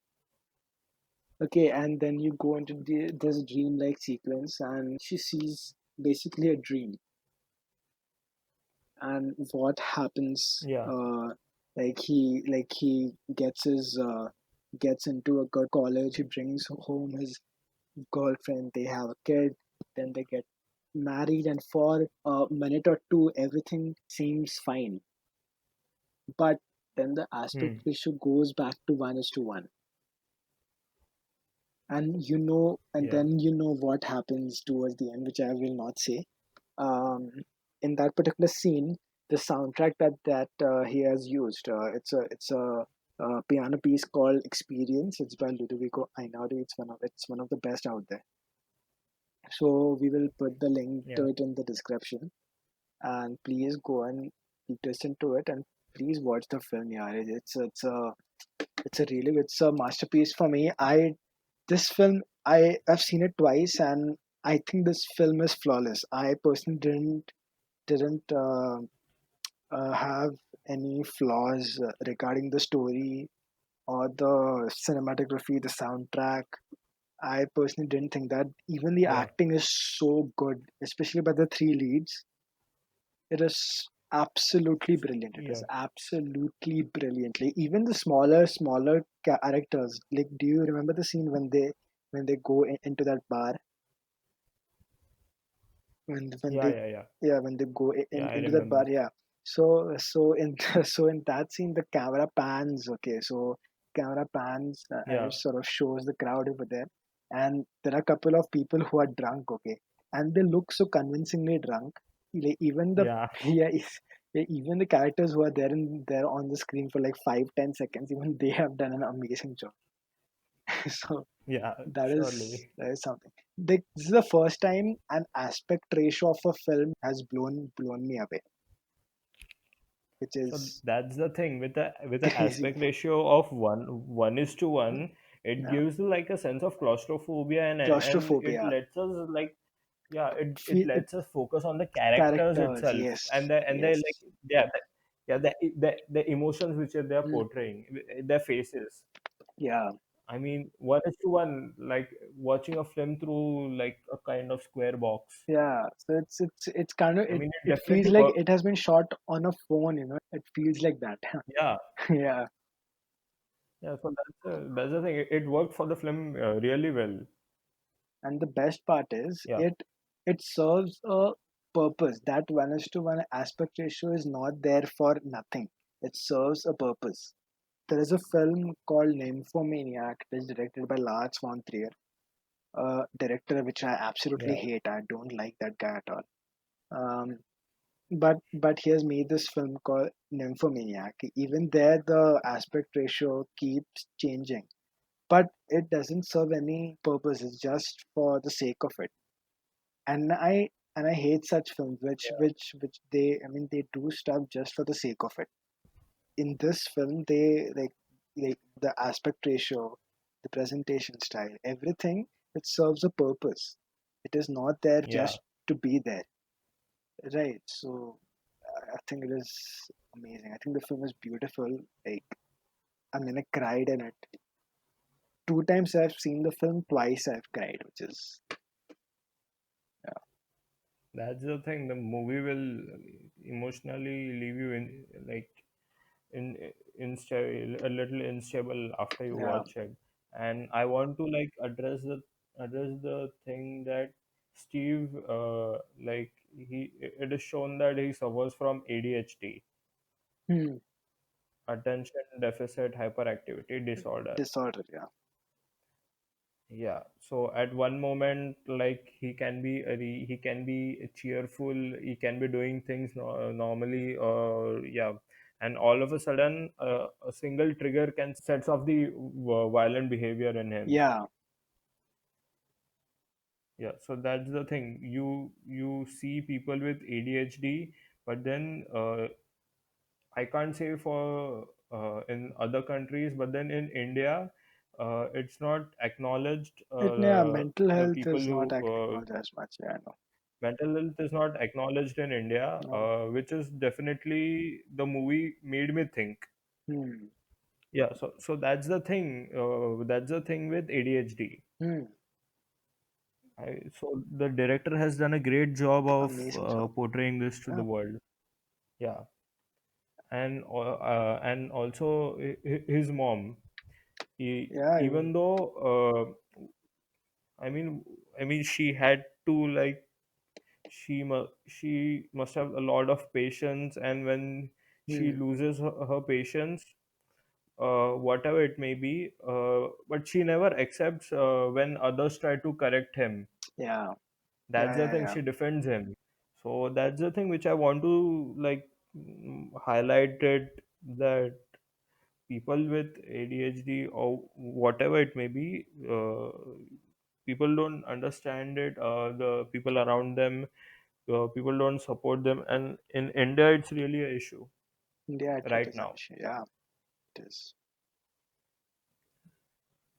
[SPEAKER 1] Okay, and then you go into this dream-like sequence, and she sees basically a dream, and what happens,
[SPEAKER 2] Yeah.
[SPEAKER 1] like he gets into a good college, he brings home his girlfriend, they have a kid, then they get married, and for a minute or two everything seems fine, but then the aspect
[SPEAKER 2] Hmm.
[SPEAKER 1] ratio goes back to 1:1, and
[SPEAKER 2] Yeah.
[SPEAKER 1] then what happens towards the end, which I will not say. um, in that particular scene, the soundtrack that he has used, it's a piano piece called Experience. It's by Ludovico Einaudi. It's one of the best out there. So we will put the link to
[SPEAKER 2] Yeah.
[SPEAKER 1] it in the description, and please go and listen to it, and please watch the film. Yeah, it's a masterpiece for me. This film, I've seen it twice, and I think this film is flawless. I personally didn't have any flaws regarding the story or the cinematography, the soundtrack. I personally didn't think that. Even the
[SPEAKER 2] Yeah.
[SPEAKER 1] acting is so good, especially by the three leads. It is absolutely brilliant. It is
[SPEAKER 2] Yeah.
[SPEAKER 1] absolutely brilliantly. Even the smaller characters. Like, do you remember the scene when they go into that bar, when
[SPEAKER 2] Yeah.
[SPEAKER 1] they
[SPEAKER 2] Yeah. Yeah.
[SPEAKER 1] when they go
[SPEAKER 2] Yeah. I
[SPEAKER 1] into that bar,
[SPEAKER 2] remember.
[SPEAKER 1] yeah. So in so in that scene the camera pans, okay, so camera pans, and it
[SPEAKER 2] Yeah.
[SPEAKER 1] sort of shows the crowd over there, and there are a couple of people who are drunk, okay, and they look so convincingly drunk. Like, even the
[SPEAKER 2] Yeah.
[SPEAKER 1] yeah, yeah, even the characters who are there on the screen for like 5-10 seconds, even they have done an amazing job. So
[SPEAKER 2] Yeah.
[SPEAKER 1] that is
[SPEAKER 2] Surely.
[SPEAKER 1] that is something. This is the first time an aspect ratio of a film has blown me away, which
[SPEAKER 2] So
[SPEAKER 1] is
[SPEAKER 2] that's the thing with the
[SPEAKER 1] crazy.
[SPEAKER 2] aspect ratio of one is to one. It
[SPEAKER 1] Yeah.
[SPEAKER 2] gives like a sense of claustrophobia, and it
[SPEAKER 1] Claustrophobia.
[SPEAKER 2] lets us like, yeah, it
[SPEAKER 1] Feel it,
[SPEAKER 2] lets us focus on the characters
[SPEAKER 1] characters.
[SPEAKER 2] itself,
[SPEAKER 1] Yes.
[SPEAKER 2] and they
[SPEAKER 1] Yes.
[SPEAKER 2] like, yeah, yeah, the emotions which they are
[SPEAKER 1] Mm,
[SPEAKER 2] portraying, their faces.
[SPEAKER 1] yeah.
[SPEAKER 2] I mean, one is to one, like watching a film through like a kind of square box.
[SPEAKER 1] Yeah. So it's kind of
[SPEAKER 2] I
[SPEAKER 1] it.
[SPEAKER 2] mean, it
[SPEAKER 1] It feels
[SPEAKER 2] definitely
[SPEAKER 1] like
[SPEAKER 2] works.
[SPEAKER 1] it has been shot on a phone. It feels like that.
[SPEAKER 2] Yeah,
[SPEAKER 1] Yeah.
[SPEAKER 2] yeah. So that's the thing. It worked for the film really well.
[SPEAKER 1] And the best part is
[SPEAKER 2] Yeah,
[SPEAKER 1] it serves a purpose. That 1:1 aspect ratio is not there for nothing. It serves a purpose. There is a film called Nymphomaniac. It is directed by Lars von Trier, a director which I absolutely
[SPEAKER 2] yeah,
[SPEAKER 1] hate. I don't like that guy at all. But he has made this film called Nymphomaniac. Even there, the aspect ratio keeps changing, but it doesn't serve any purpose. It's just for the sake of it. And I hate such films which they do stuff just for the sake of it. In this film, they like the aspect ratio, the presentation style, everything, it serves a purpose. It is not there
[SPEAKER 2] yeah,
[SPEAKER 1] just to be there, right? So I think it is amazing. I think the film is beautiful. Like, I mean, I cried in it. Two times I've seen the film, twice I've cried, which is
[SPEAKER 2] That's the thing. The movie will emotionally leave you in like in a little unstable after you
[SPEAKER 1] Yeah.
[SPEAKER 2] watch it. And I want to like address the thing that Steve, like he it is shown that he suffers from ADHD,
[SPEAKER 1] Hmm.
[SPEAKER 2] attention deficit hyperactivity disorder.
[SPEAKER 1] Disorder. Yeah.
[SPEAKER 2] Yeah, so at one moment, like he can be cheerful, he can be doing things normally, or yeah, and all of a sudden, a single trigger can sets off the violent behavior in him.
[SPEAKER 1] Yeah.
[SPEAKER 2] Yeah, so that's the thing. You see people with ADHD, but then I can't say for in other countries, but then in India, it's not acknowledged.
[SPEAKER 1] Yeah. Mental
[SPEAKER 2] The
[SPEAKER 1] health
[SPEAKER 2] people
[SPEAKER 1] is
[SPEAKER 2] who
[SPEAKER 1] not acknowledged as much. Yeah. I know.
[SPEAKER 2] mental health is not acknowledged in India,
[SPEAKER 1] No.
[SPEAKER 2] which is definitely the movie made me think.
[SPEAKER 1] Hmm.
[SPEAKER 2] Yeah, so that's the thing. That's the thing with ADHD.
[SPEAKER 1] Hmm.
[SPEAKER 2] So the director has done a great job of
[SPEAKER 1] Amazing job.
[SPEAKER 2] portraying this to the
[SPEAKER 1] Yeah.
[SPEAKER 2] world. Yeah, and also his mom.
[SPEAKER 1] Yeah.
[SPEAKER 2] Even though I mean, she had to like she must have a lot of patience, and when she
[SPEAKER 1] Hmm.
[SPEAKER 2] loses her patience, whatever it may be, but she never accepts when others try to correct him.
[SPEAKER 1] Yeah. Yeah.
[SPEAKER 2] That's the
[SPEAKER 1] Yeah.
[SPEAKER 2] thing.
[SPEAKER 1] Yeah.
[SPEAKER 2] She defends him. So that's the thing which I want to like highlight it, that people with ADHD or whatever it may be, people don't understand it. The people around them, people don't support them, and in India, it's really an issue
[SPEAKER 1] India, it
[SPEAKER 2] right
[SPEAKER 1] is an
[SPEAKER 2] now.
[SPEAKER 1] issue. Yeah. It is.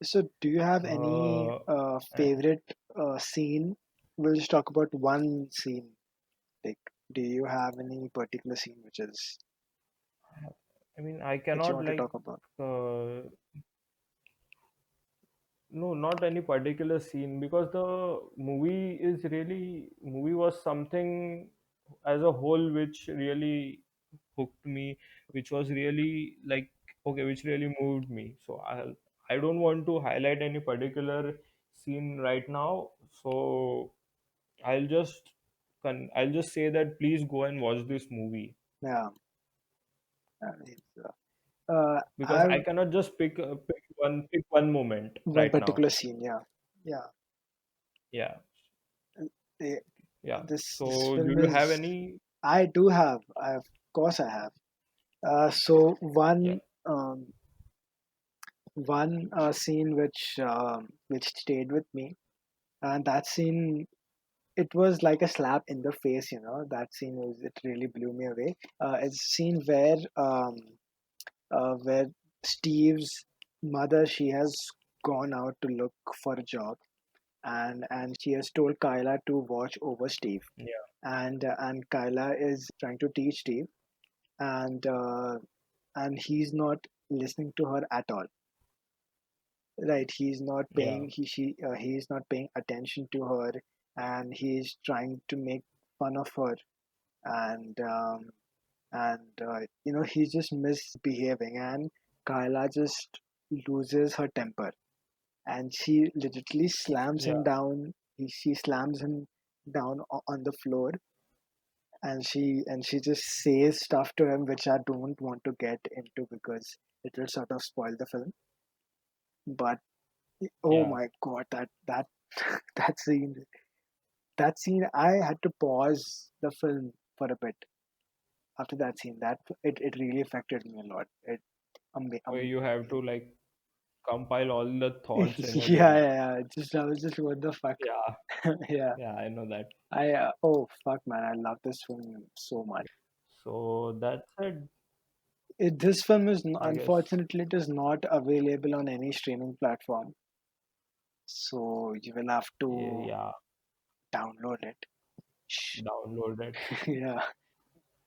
[SPEAKER 1] So, do you have any
[SPEAKER 2] Uh, and
[SPEAKER 1] favorite scene? We'll just talk about one scene. Like, do you have any particular scene
[SPEAKER 2] I
[SPEAKER 1] which you
[SPEAKER 2] cannot
[SPEAKER 1] want to
[SPEAKER 2] like
[SPEAKER 1] talk about?
[SPEAKER 2] uh, no, not any particular scene, because the movie was something as a whole which really hooked me, which was really like okay, which really moved me. So I don't want to highlight any particular scene right now. So I'll just I'll just say that please go and watch this movie,
[SPEAKER 1] Yeah, it's,
[SPEAKER 2] because I
[SPEAKER 1] I've
[SPEAKER 2] cannot just pick one moment
[SPEAKER 1] one
[SPEAKER 2] right now.
[SPEAKER 1] particular scene. Yeah, yeah.
[SPEAKER 2] Yeah,
[SPEAKER 1] The,
[SPEAKER 2] yeah.
[SPEAKER 1] this
[SPEAKER 2] So do
[SPEAKER 1] film
[SPEAKER 2] you have
[SPEAKER 1] is.
[SPEAKER 2] any?
[SPEAKER 1] I do have. Of course, I have. So
[SPEAKER 2] Yeah,
[SPEAKER 1] one scene which stayed with me, and that scene, it was like a slap in the face. That scene was, it really blew me away. It's a scene where Steve's mother, she has gone out to look for a job, and she has told Kyla to watch over Steve,
[SPEAKER 2] yeah,
[SPEAKER 1] and Kyla is trying to teach Steve, and he's not listening to her at all. Right, he's not
[SPEAKER 2] yeah,
[SPEAKER 1] paying he's not paying attention to her, and he's trying to make fun of her, and he's just misbehaving, and Kyla just loses her temper, and she literally slams him
[SPEAKER 2] yeah,
[SPEAKER 1] down. She slams him down on the floor, and she just says stuff to him which I don't want to get into because it will sort of spoil the film. But oh
[SPEAKER 2] yeah.
[SPEAKER 1] my god, that that scene, I had to pause the film for a bit after that scene. It really affected me a lot. It
[SPEAKER 2] Where you have to like compile all the thoughts in
[SPEAKER 1] yeah,
[SPEAKER 2] it and
[SPEAKER 1] yeah, yeah. Just I was just what the fuck.
[SPEAKER 2] yeah,
[SPEAKER 1] Yeah,
[SPEAKER 2] yeah, I know that.
[SPEAKER 1] oh fuck, man, I love this film so much.
[SPEAKER 2] So that's it,
[SPEAKER 1] This film is
[SPEAKER 2] I guess.
[SPEAKER 1] unfortunately it is not available on any streaming platform, so you will have to
[SPEAKER 2] Yeah,
[SPEAKER 1] download it. Shh.
[SPEAKER 2] download it.
[SPEAKER 1] Yeah.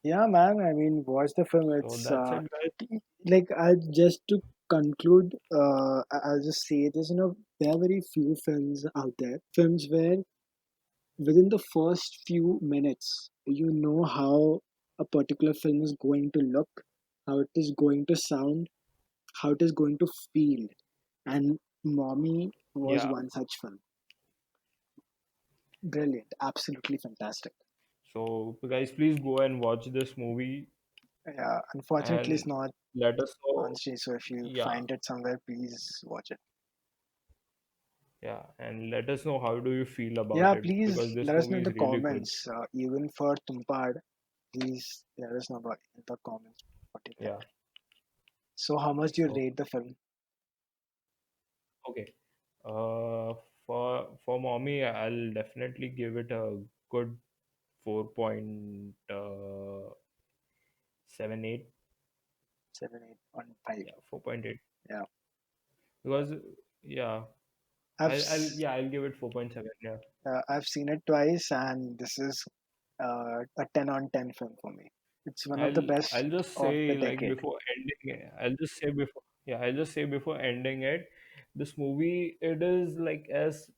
[SPEAKER 1] Yeah, man. I mean, watch the film.
[SPEAKER 2] So
[SPEAKER 1] It's
[SPEAKER 2] that's it, guys.
[SPEAKER 1] like I just to conclude. I'll just say this. There are very few films out there. Films where within the first few minutes, you know how a particular film is going to look, how it is going to sound, how it is going to feel. And Mommy was
[SPEAKER 2] Yeah.
[SPEAKER 1] one such film. Brilliant, absolutely fantastic.
[SPEAKER 2] So guys, please go and watch this movie
[SPEAKER 1] Yeah, unfortunately, it's
[SPEAKER 2] and
[SPEAKER 1] not
[SPEAKER 2] let us
[SPEAKER 1] on
[SPEAKER 2] know.
[SPEAKER 1] stage, so if you
[SPEAKER 2] Yeah,
[SPEAKER 1] find it somewhere, please watch it.
[SPEAKER 2] yeah, and let us know how do you feel about
[SPEAKER 1] Yeah,
[SPEAKER 2] it because
[SPEAKER 1] please
[SPEAKER 2] this
[SPEAKER 1] let us know
[SPEAKER 2] movie
[SPEAKER 1] in
[SPEAKER 2] is
[SPEAKER 1] the
[SPEAKER 2] really good.
[SPEAKER 1] comments, even for Tumpad, please let us know about in the comments what you think.
[SPEAKER 2] Yeah.
[SPEAKER 1] So, how much do you
[SPEAKER 2] So
[SPEAKER 1] rate the film?
[SPEAKER 2] okay. Uh, for mommy, I'll definitely give it a good 4.78.
[SPEAKER 1] 7, 8.5.
[SPEAKER 2] Yeah, 4.8.
[SPEAKER 1] Yeah,
[SPEAKER 2] Because yeah,
[SPEAKER 1] I've s-
[SPEAKER 2] I'll give it 4.7. Yeah.
[SPEAKER 1] I've seen it twice, and this is a 10 on 10 film for me. It's one of the best
[SPEAKER 2] I'll just
[SPEAKER 1] of the
[SPEAKER 2] say like
[SPEAKER 1] decade.
[SPEAKER 2] before ending it, I'll just say before ending it, this movie it is like as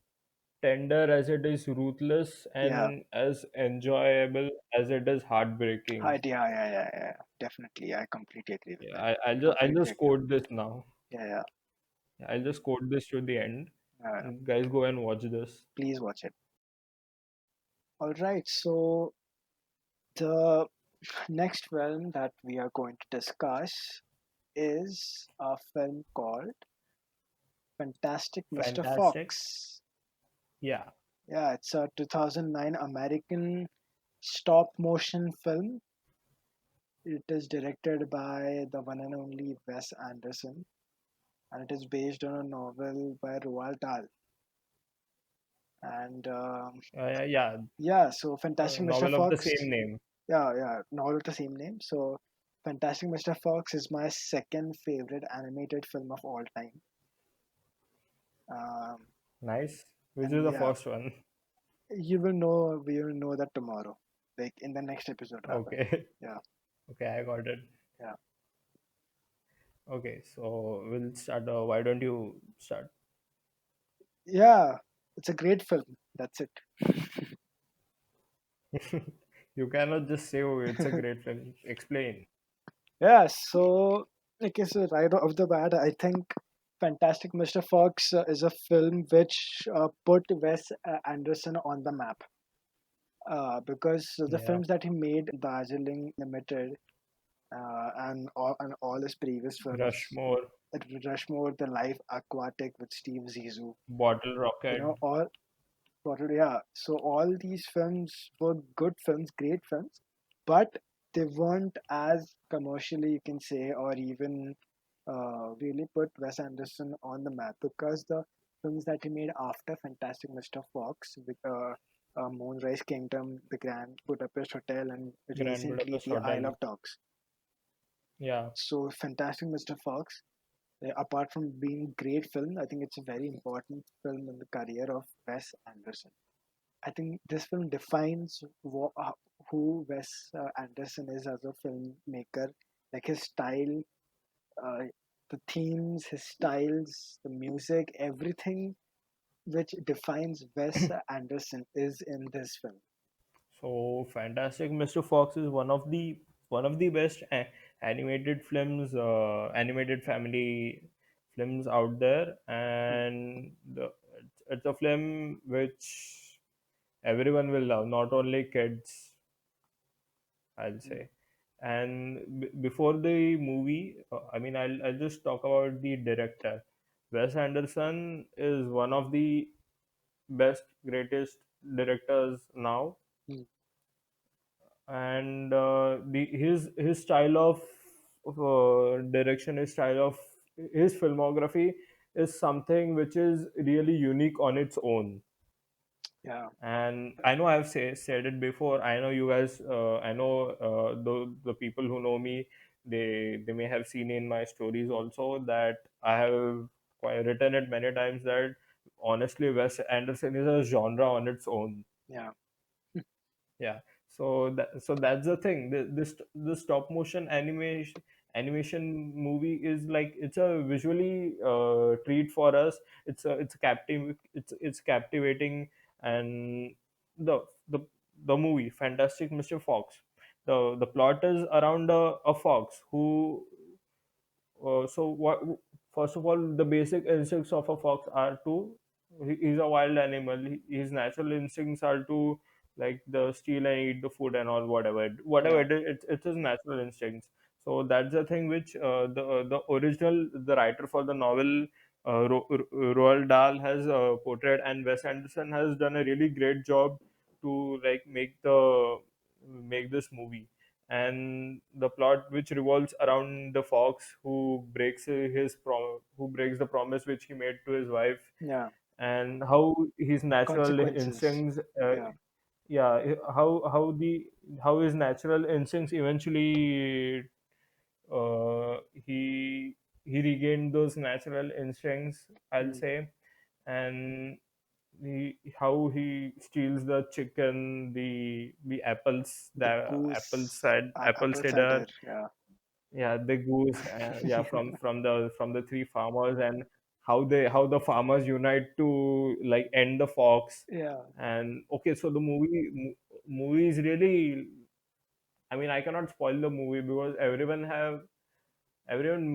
[SPEAKER 2] tender as it is ruthless
[SPEAKER 1] Yeah,
[SPEAKER 2] and as enjoyable as it is heartbreaking.
[SPEAKER 1] yeah. Definitely, I completely agree with
[SPEAKER 2] Yeah,
[SPEAKER 1] that.
[SPEAKER 2] I'll
[SPEAKER 1] Completely
[SPEAKER 2] just
[SPEAKER 1] agree.
[SPEAKER 2] quote this now.
[SPEAKER 1] Yeah.
[SPEAKER 2] I'll just quote this to the end.
[SPEAKER 1] Uh,
[SPEAKER 2] Guys, go and watch this.
[SPEAKER 1] please watch it. All right, so the next film that we are going to discuss is a film called Fantastic Mr.
[SPEAKER 2] Fantastic.
[SPEAKER 1] Fox.
[SPEAKER 2] Yeah,
[SPEAKER 1] Yeah, it's a 2009 American stop motion film. It is directed by the one and only Wes Anderson, and it is based on a novel by Roald Dahl. And
[SPEAKER 2] yeah.
[SPEAKER 1] yeah, so Fantastic Mr.
[SPEAKER 2] Novel of the
[SPEAKER 1] Fox,
[SPEAKER 2] same name.
[SPEAKER 1] novel with the same name. So Fantastic Mr. Fox is my second favorite animated film of all time. Um,
[SPEAKER 2] Nice. Which
[SPEAKER 1] and
[SPEAKER 2] is the
[SPEAKER 1] yeah,
[SPEAKER 2] first one?
[SPEAKER 1] we will know that tomorrow, like in the next episode rather.
[SPEAKER 2] Okay.
[SPEAKER 1] Yeah,
[SPEAKER 2] Okay, I got it.
[SPEAKER 1] yeah,
[SPEAKER 2] Okay, so we'll start. Why don't you start?
[SPEAKER 1] yeah. It's a great film. That's it.
[SPEAKER 2] You cannot just say, "Oh, it's a great film." Explain.
[SPEAKER 1] Yeah, so like I said, right off the bat, I think Fantastic Mr. Fox is a film which put Wes Anderson on the map. Because the
[SPEAKER 2] Yeah,
[SPEAKER 1] films that he made, Darjeeling Limited, and all his previous films,
[SPEAKER 2] Rushmore,
[SPEAKER 1] Rushmore, The Life Aquatic with Steve Zissou,
[SPEAKER 2] Bottle
[SPEAKER 1] you
[SPEAKER 2] Rocket,
[SPEAKER 1] know, all yeah. So all these films were good films, great films, but they weren't as commercially, you can say, or even really put Wes Anderson on the map because the films that he made after Fantastic Mr. Fox, with Moonrise Kingdom, The Grand Budapest Hotel, and
[SPEAKER 2] Grand
[SPEAKER 1] recently
[SPEAKER 2] Budapest
[SPEAKER 1] The Isle
[SPEAKER 2] Hotel.
[SPEAKER 1] of Dogs.
[SPEAKER 2] Yeah,
[SPEAKER 1] So Fantastic Mr. Fox, apart from being great film, I think it's a very important film in the career of Wes Anderson. I think this film defines who Wes Anderson is as a filmmaker, like his style, uh, the themes, his styles, the music, everything which defines Wes Anderson is in this film.
[SPEAKER 2] so Fantastic Mr. Fox is one of the best animated films, animated family films out there,
[SPEAKER 1] Hmm,
[SPEAKER 2] and it's a film which everyone will love, not only kids, I'll
[SPEAKER 1] hmm,
[SPEAKER 2] say. And before the movie, I'll just talk about the director. Wes Anderson is one of the best, greatest directors now,
[SPEAKER 1] hmm.
[SPEAKER 2] and the his style of direction, his style of his filmography is something which is really unique on its own.
[SPEAKER 1] Yeah,
[SPEAKER 2] And I know said it before. I know you guys, I know the people who know me, they may have seen in my stories also that I have quite written it many times that honestly Wes Anderson is a genre on its own.
[SPEAKER 1] yeah,
[SPEAKER 2] Yeah, so that's the thing. This stop motion animation movie is like it's a visually treat for us. It's captivating, and the the the movie Fantastic Mr. Fox. The plot is around a fox who so what? First of all, the basic instincts of a fox are to he's a wild animal. His natural instincts are to like the steal and eat the food and all whatever
[SPEAKER 1] Yeah,
[SPEAKER 2] it is. It's his natural instincts. So that's the thing which the original the writer for the novel Roald Dahl has portrayed, and Wes Anderson has done a really great job to like make this movie. And the plot which revolves around the fox who who breaks the promise which he made to his wife,
[SPEAKER 1] yeah.
[SPEAKER 2] and how his natural
[SPEAKER 1] Consequences.
[SPEAKER 2] instincts
[SPEAKER 1] Yeah,
[SPEAKER 2] yeah how his natural instincts eventually he regained those natural instincts, I'll
[SPEAKER 1] mm.
[SPEAKER 2] say. And how he steals the chicken, the apples,
[SPEAKER 1] The goose,
[SPEAKER 2] apple
[SPEAKER 1] apple cider.
[SPEAKER 2] cider,
[SPEAKER 1] Yeah,
[SPEAKER 2] yeah, the goose, yeah, from the three farmers, and how the farmers unite to like end the fox.
[SPEAKER 1] yeah,
[SPEAKER 2] And okay, so the movie is really, I mean, I cannot spoil the movie because everyone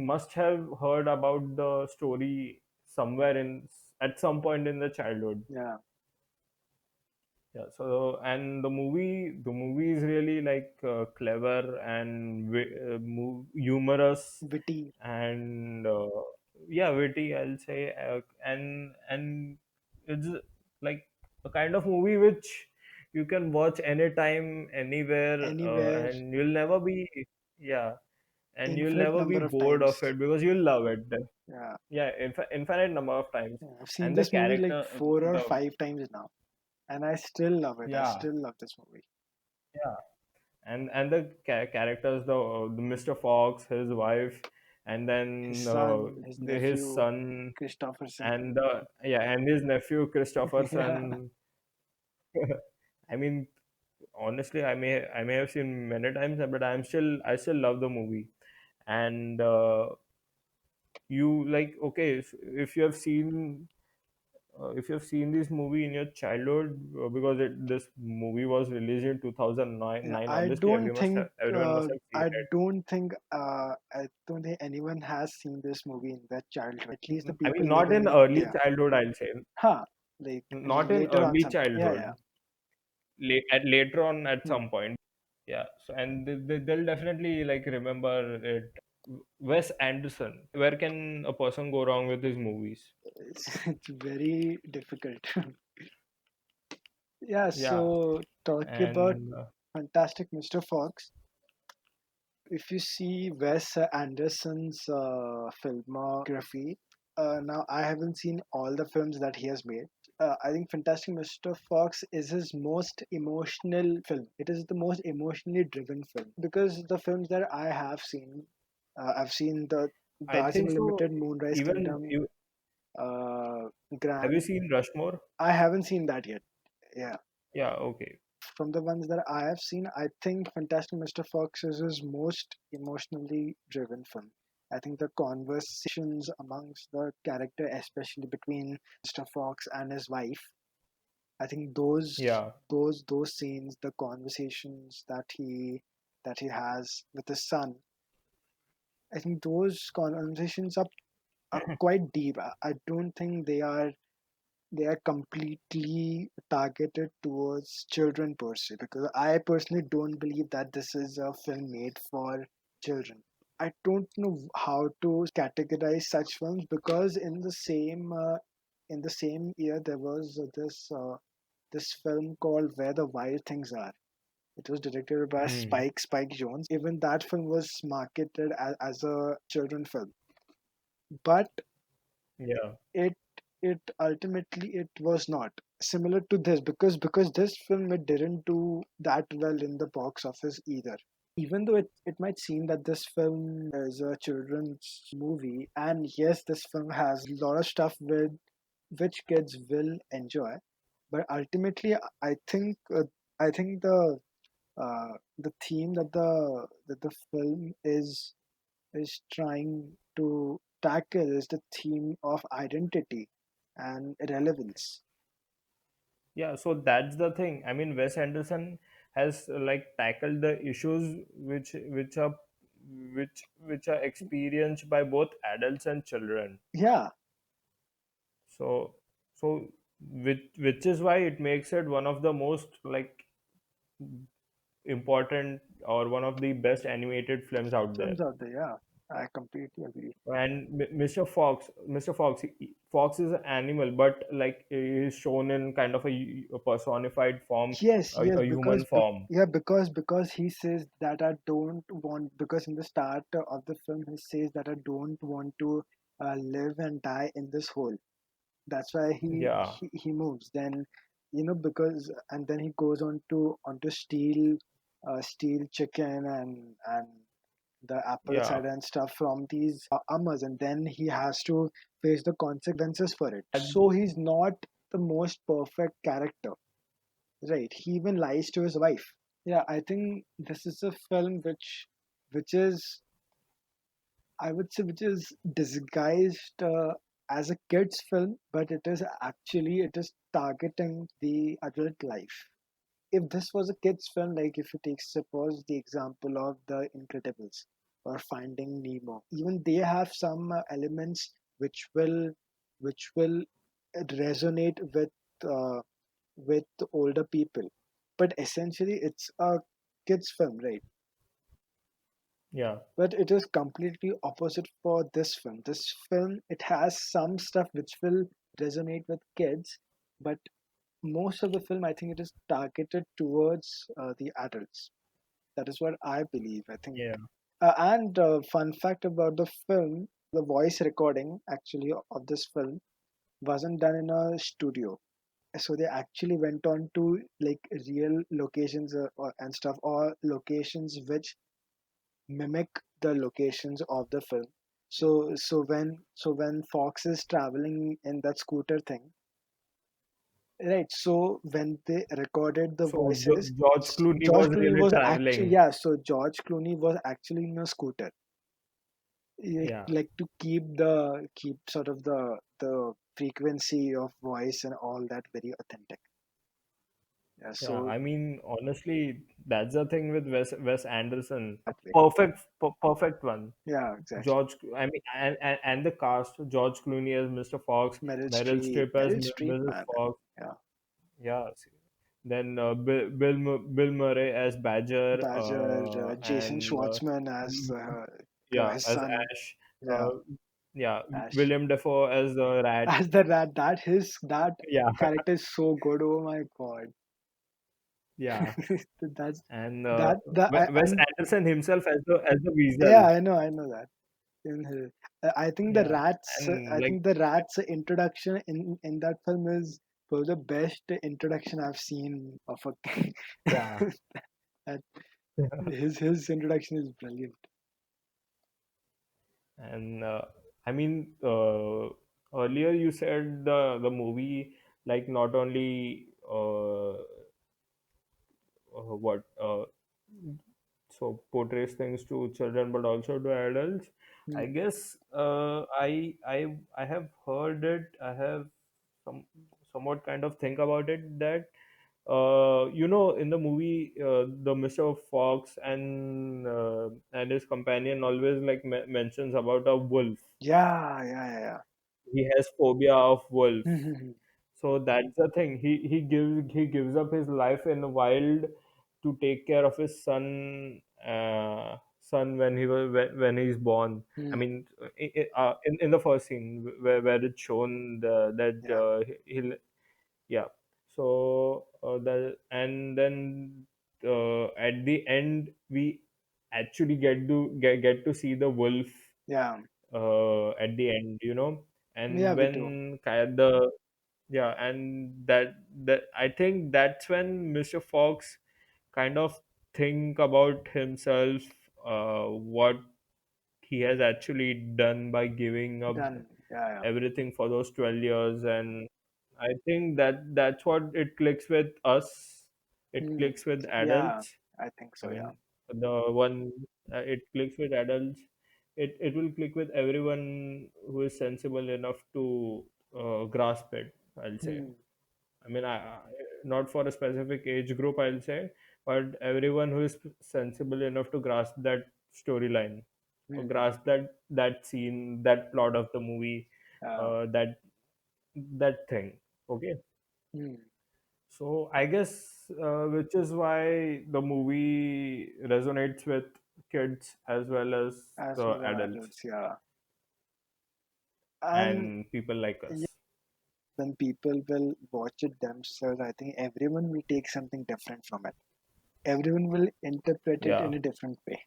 [SPEAKER 2] must have heard about the story somewhere in at some point in the childhood.
[SPEAKER 1] yeah.
[SPEAKER 2] Yeah, so and the movie is really like clever and humorous
[SPEAKER 1] Witty.
[SPEAKER 2] and yeah, witty, I'll say. And it's like a kind of movie which you can watch anytime, anywhere,
[SPEAKER 1] Anywhere,
[SPEAKER 2] and you'll never be, yeah, and you'll
[SPEAKER 1] infinite
[SPEAKER 2] never be
[SPEAKER 1] number of
[SPEAKER 2] bored of
[SPEAKER 1] times.
[SPEAKER 2] it because you'll love it.
[SPEAKER 1] Yeah,
[SPEAKER 2] Yeah, infinite number of times.
[SPEAKER 1] yeah. I've seen
[SPEAKER 2] And the
[SPEAKER 1] this movie like
[SPEAKER 2] character,
[SPEAKER 1] 4 or 5 times now, and I still love it. I
[SPEAKER 2] yeah,
[SPEAKER 1] still love this movie.
[SPEAKER 2] yeah. And the characters, the Mr. Fox, his wife, and
[SPEAKER 1] His
[SPEAKER 2] then
[SPEAKER 1] son, his
[SPEAKER 2] his
[SPEAKER 1] nephew,
[SPEAKER 2] son,
[SPEAKER 1] Christopherson.
[SPEAKER 2] and his nephew
[SPEAKER 1] Yeah,
[SPEAKER 2] Christopherson. I mean, honestly, I may have seen many times, but I still love the movie. And you like, okay, if you have seen this movie in your childhood, because this movie was released in 2009
[SPEAKER 1] yeah.
[SPEAKER 2] nine, obviously everyone must have seen it.
[SPEAKER 1] I don't think anyone has seen this movie in their childhood. At least the
[SPEAKER 2] I mean,
[SPEAKER 1] people
[SPEAKER 2] not
[SPEAKER 1] living
[SPEAKER 2] in
[SPEAKER 1] in
[SPEAKER 2] early
[SPEAKER 1] India.
[SPEAKER 2] childhood, I'll say.
[SPEAKER 1] Huh. Like
[SPEAKER 2] Not in
[SPEAKER 1] later on
[SPEAKER 2] early
[SPEAKER 1] something. Yeah, yeah.
[SPEAKER 2] childhood. Later on, at
[SPEAKER 1] Hmm.
[SPEAKER 2] some point. Yeah. So, and they'll definitely like remember it. Wes Anderson. Where can a person go wrong with his movies?
[SPEAKER 1] It's very difficult. Yeah,
[SPEAKER 2] Yeah.
[SPEAKER 1] so talking about
[SPEAKER 2] And
[SPEAKER 1] Fantastic Mr. Fox, if you see Wes Anderson's filmography, now I haven't seen all the films that he has made. I think Fantastic Mr. Fox is his most emotional film. It is the most emotionally driven film because the films that I have seen, I've seen the
[SPEAKER 2] I
[SPEAKER 1] Darjeeling
[SPEAKER 2] think so.
[SPEAKER 1] Limited, Moonrise
[SPEAKER 2] Even
[SPEAKER 1] Kingdom,
[SPEAKER 2] you have you
[SPEAKER 1] Gran.
[SPEAKER 2] seen Rushmore?
[SPEAKER 1] I haven't seen that yet. Yeah.
[SPEAKER 2] Yeah. Okay.
[SPEAKER 1] From the ones that I have seen, I think Fantastic Mr. Fox is his most emotionally driven film. I think the conversations amongst the character, especially between Mr. Fox and his wife, I think
[SPEAKER 2] Yeah.
[SPEAKER 1] those scenes, the conversations that he has with his son, I think those conversations are quite deep. I don't think they are completely targeted towards children per se because I personally don't believe that this is a film made for children. I don't know how to categorize such films because in the same year there was this film called Where the Wild Things Are. It was directed by
[SPEAKER 2] Hmm.
[SPEAKER 1] Spike Jones. Even that film was marketed as a children film, but
[SPEAKER 2] Yeah.
[SPEAKER 1] it it ultimately it was not similar to this because this film it didn't do that well in the box office either, even though it might seem that this film is a children's movie, and yes, this film has a lot of stuff with which kids will enjoy, but ultimately I think the theme that the film is trying to tackle is the theme of identity and relevance.
[SPEAKER 2] Yeah, so that's the thing. I mean, Wes Anderson has like tackled the issues which are experienced by both adults and children.
[SPEAKER 1] Yeah,
[SPEAKER 2] So which is why it makes it one of the most like important or one of the best animated films out there.
[SPEAKER 1] films out there. Yeah, I completely agree.
[SPEAKER 2] And Mr. Fox, Fox is an animal, but like he is shown in kind of a personified form,
[SPEAKER 1] Yes, yes,
[SPEAKER 2] a human form.
[SPEAKER 1] yeah, because he says that I don't want, because in the start of the film he says that I don't want to live and die in this hole. That's why
[SPEAKER 2] Yeah,
[SPEAKER 1] he moves. Then, because, and then he goes on to steal chicken and the apple
[SPEAKER 2] yeah.
[SPEAKER 1] cider and stuff from these amas, and then he has to face the consequences for it.
[SPEAKER 2] And
[SPEAKER 1] So he's not the most perfect character, right? He even lies to his wife. Yeah, I think this is a film which is, I would say, which is disguised as a kids film, but it is targeting the adult life. If this was a kids film, like if you take suppose the example of The Incredibles or Finding Nemo, even they have some elements which will resonate uh, with the older people. But essentially, it's a kids film, right?
[SPEAKER 2] yeah,
[SPEAKER 1] But it is completely opposite for this film. This film, it has some stuff which will resonate with kids, but most of the film, I think, it is targeted towards the adults. That is what I believe. I think.
[SPEAKER 2] yeah.
[SPEAKER 1] And fun fact about the film: the voice recording actually of this film wasn't done in a studio. So they actually went on to like real locations and stuff, or locations which mimic the locations of the film. So when Fox is traveling in that scooter thing, right? So when they recorded the
[SPEAKER 2] So
[SPEAKER 1] voices,
[SPEAKER 2] George Clooney
[SPEAKER 1] George
[SPEAKER 2] was
[SPEAKER 1] Clooney
[SPEAKER 2] really
[SPEAKER 1] was actually,
[SPEAKER 2] traveling.
[SPEAKER 1] yeah. So George Clooney was actually in a scooter,
[SPEAKER 2] Yeah,
[SPEAKER 1] like to keep sort of the frequency of voice and all that very authentic. Yeah.
[SPEAKER 2] yeah.
[SPEAKER 1] So
[SPEAKER 2] I mean, honestly, that's the thing with Wes Anderson. A
[SPEAKER 1] that way.
[SPEAKER 2] perfect one.
[SPEAKER 1] Yeah. Exactly.
[SPEAKER 2] George, I mean, and the cast: George Clooney as Mr. Fox, Meryl Streep as
[SPEAKER 1] Meryl Streep,
[SPEAKER 2] Mrs.
[SPEAKER 1] man.
[SPEAKER 2] Fox.
[SPEAKER 1] Yeah.
[SPEAKER 2] Yeah. Then Bill Murray as Badger,
[SPEAKER 1] Badger, Jason
[SPEAKER 2] and
[SPEAKER 1] Schwartzman as
[SPEAKER 2] yeah,
[SPEAKER 1] his
[SPEAKER 2] as
[SPEAKER 1] son.
[SPEAKER 2] Ash.
[SPEAKER 1] Yeah,
[SPEAKER 2] Uh, yeah,
[SPEAKER 1] Ash.
[SPEAKER 2] William Dafoe as the rat.
[SPEAKER 1] As the rat, that
[SPEAKER 2] Yeah,
[SPEAKER 1] character is so good. Oh my god.
[SPEAKER 2] yeah,
[SPEAKER 1] That's
[SPEAKER 2] and
[SPEAKER 1] that the
[SPEAKER 2] Wes
[SPEAKER 1] and
[SPEAKER 2] Anderson himself as the
[SPEAKER 1] yeah,
[SPEAKER 2] Weasel.
[SPEAKER 1] I know that. In his,
[SPEAKER 2] Yeah, and
[SPEAKER 1] I
[SPEAKER 2] like
[SPEAKER 1] think the rat's introduction in that film is probably the best introduction I've seen of a.
[SPEAKER 2] yeah,
[SPEAKER 1] that his introduction is brilliant.
[SPEAKER 2] and I mean, earlier you said the movie like not only what so portrays things to children but also to adults. I
[SPEAKER 1] Hmm.
[SPEAKER 2] guess I have heard it. I have some somewhat kind of think about it that in the movie the Mr. Fox and his companion always like mentions about a wolf.
[SPEAKER 1] Yeah, yeah, yeah,
[SPEAKER 2] He has phobia of wolf.
[SPEAKER 1] yeah.
[SPEAKER 2] So that's the thing. He gives up his life in the wild to take care of his son when he's born. I
[SPEAKER 1] Hmm.
[SPEAKER 2] mean, in the first scene where it's shown that
[SPEAKER 1] Yeah,
[SPEAKER 2] he'll yeah. So and then at the end we actually get to see the wolf
[SPEAKER 1] yeah,
[SPEAKER 2] at the end,
[SPEAKER 1] yeah.
[SPEAKER 2] and
[SPEAKER 1] We do.
[SPEAKER 2] when the yeah, and that I think that's when Mr. Fox kind of think about himself, what he has actually done by giving up
[SPEAKER 1] Done. Yeah, yeah.
[SPEAKER 2] everything for those 12 years. And I think that's what it clicks with us. It
[SPEAKER 1] Hmm.
[SPEAKER 2] clicks with
[SPEAKER 1] Yeah,
[SPEAKER 2] adults.
[SPEAKER 1] I think
[SPEAKER 2] I
[SPEAKER 1] so. Yeah.
[SPEAKER 2] mean, the one it clicks with adults. It will click with everyone who is sensible enough to grasp it, I'll say.
[SPEAKER 1] Hmm.
[SPEAKER 2] I mean, not for a specific age group, I'll say, but everyone who is sensible enough to grasp that storyline, or
[SPEAKER 1] Hmm.
[SPEAKER 2] grasp that scene, that plot of the movie,
[SPEAKER 1] Uh,
[SPEAKER 2] that thing. Okay,
[SPEAKER 1] hmm.
[SPEAKER 2] so I guess which is why the movie resonates with kids as well as
[SPEAKER 1] As
[SPEAKER 2] the
[SPEAKER 1] well as
[SPEAKER 2] adults
[SPEAKER 1] adults, yeah. And
[SPEAKER 2] and people like
[SPEAKER 1] yeah,
[SPEAKER 2] us.
[SPEAKER 1] when people will watch it themselves, I think everyone will take something different from it. Everyone will interpret it
[SPEAKER 2] Yeah,
[SPEAKER 1] in a different way.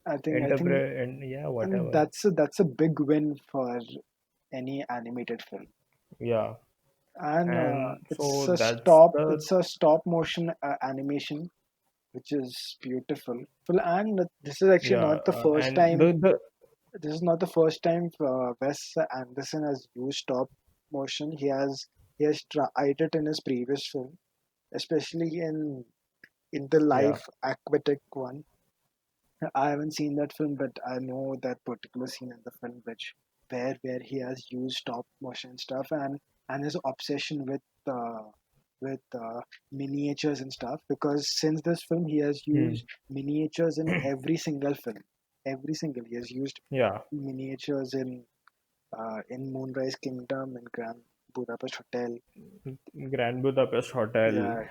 [SPEAKER 1] I think,
[SPEAKER 2] interpret and yeah,
[SPEAKER 1] and
[SPEAKER 2] whatever.
[SPEAKER 1] that's a big win for any animated film.
[SPEAKER 2] Yeah,
[SPEAKER 1] And
[SPEAKER 2] and
[SPEAKER 1] it's
[SPEAKER 2] so
[SPEAKER 1] a
[SPEAKER 2] that's
[SPEAKER 1] stop
[SPEAKER 2] the
[SPEAKER 1] it's a stop motion animation, which is beautiful. Well, and this is actually
[SPEAKER 2] yeah,
[SPEAKER 1] not the first
[SPEAKER 2] and
[SPEAKER 1] time.
[SPEAKER 2] the
[SPEAKER 1] This is not the first time Wes Anderson has used stop motion. He has tried it in his previous film, especially in the
[SPEAKER 2] yeah.
[SPEAKER 1] Life Aquatic one. I haven't seen that film, but I know that particular scene in the film, which where he has used stop motion stuff, and his obsession with miniatures and stuff. Because since this film, he has
[SPEAKER 2] Hmm.
[SPEAKER 1] used miniatures in every single film. Every single he has used
[SPEAKER 2] Yeah,
[SPEAKER 1] miniatures in Moonrise Kingdom, in Grand Budapest Hotel.
[SPEAKER 2] Grand Budapest Hotel,
[SPEAKER 1] Yeah,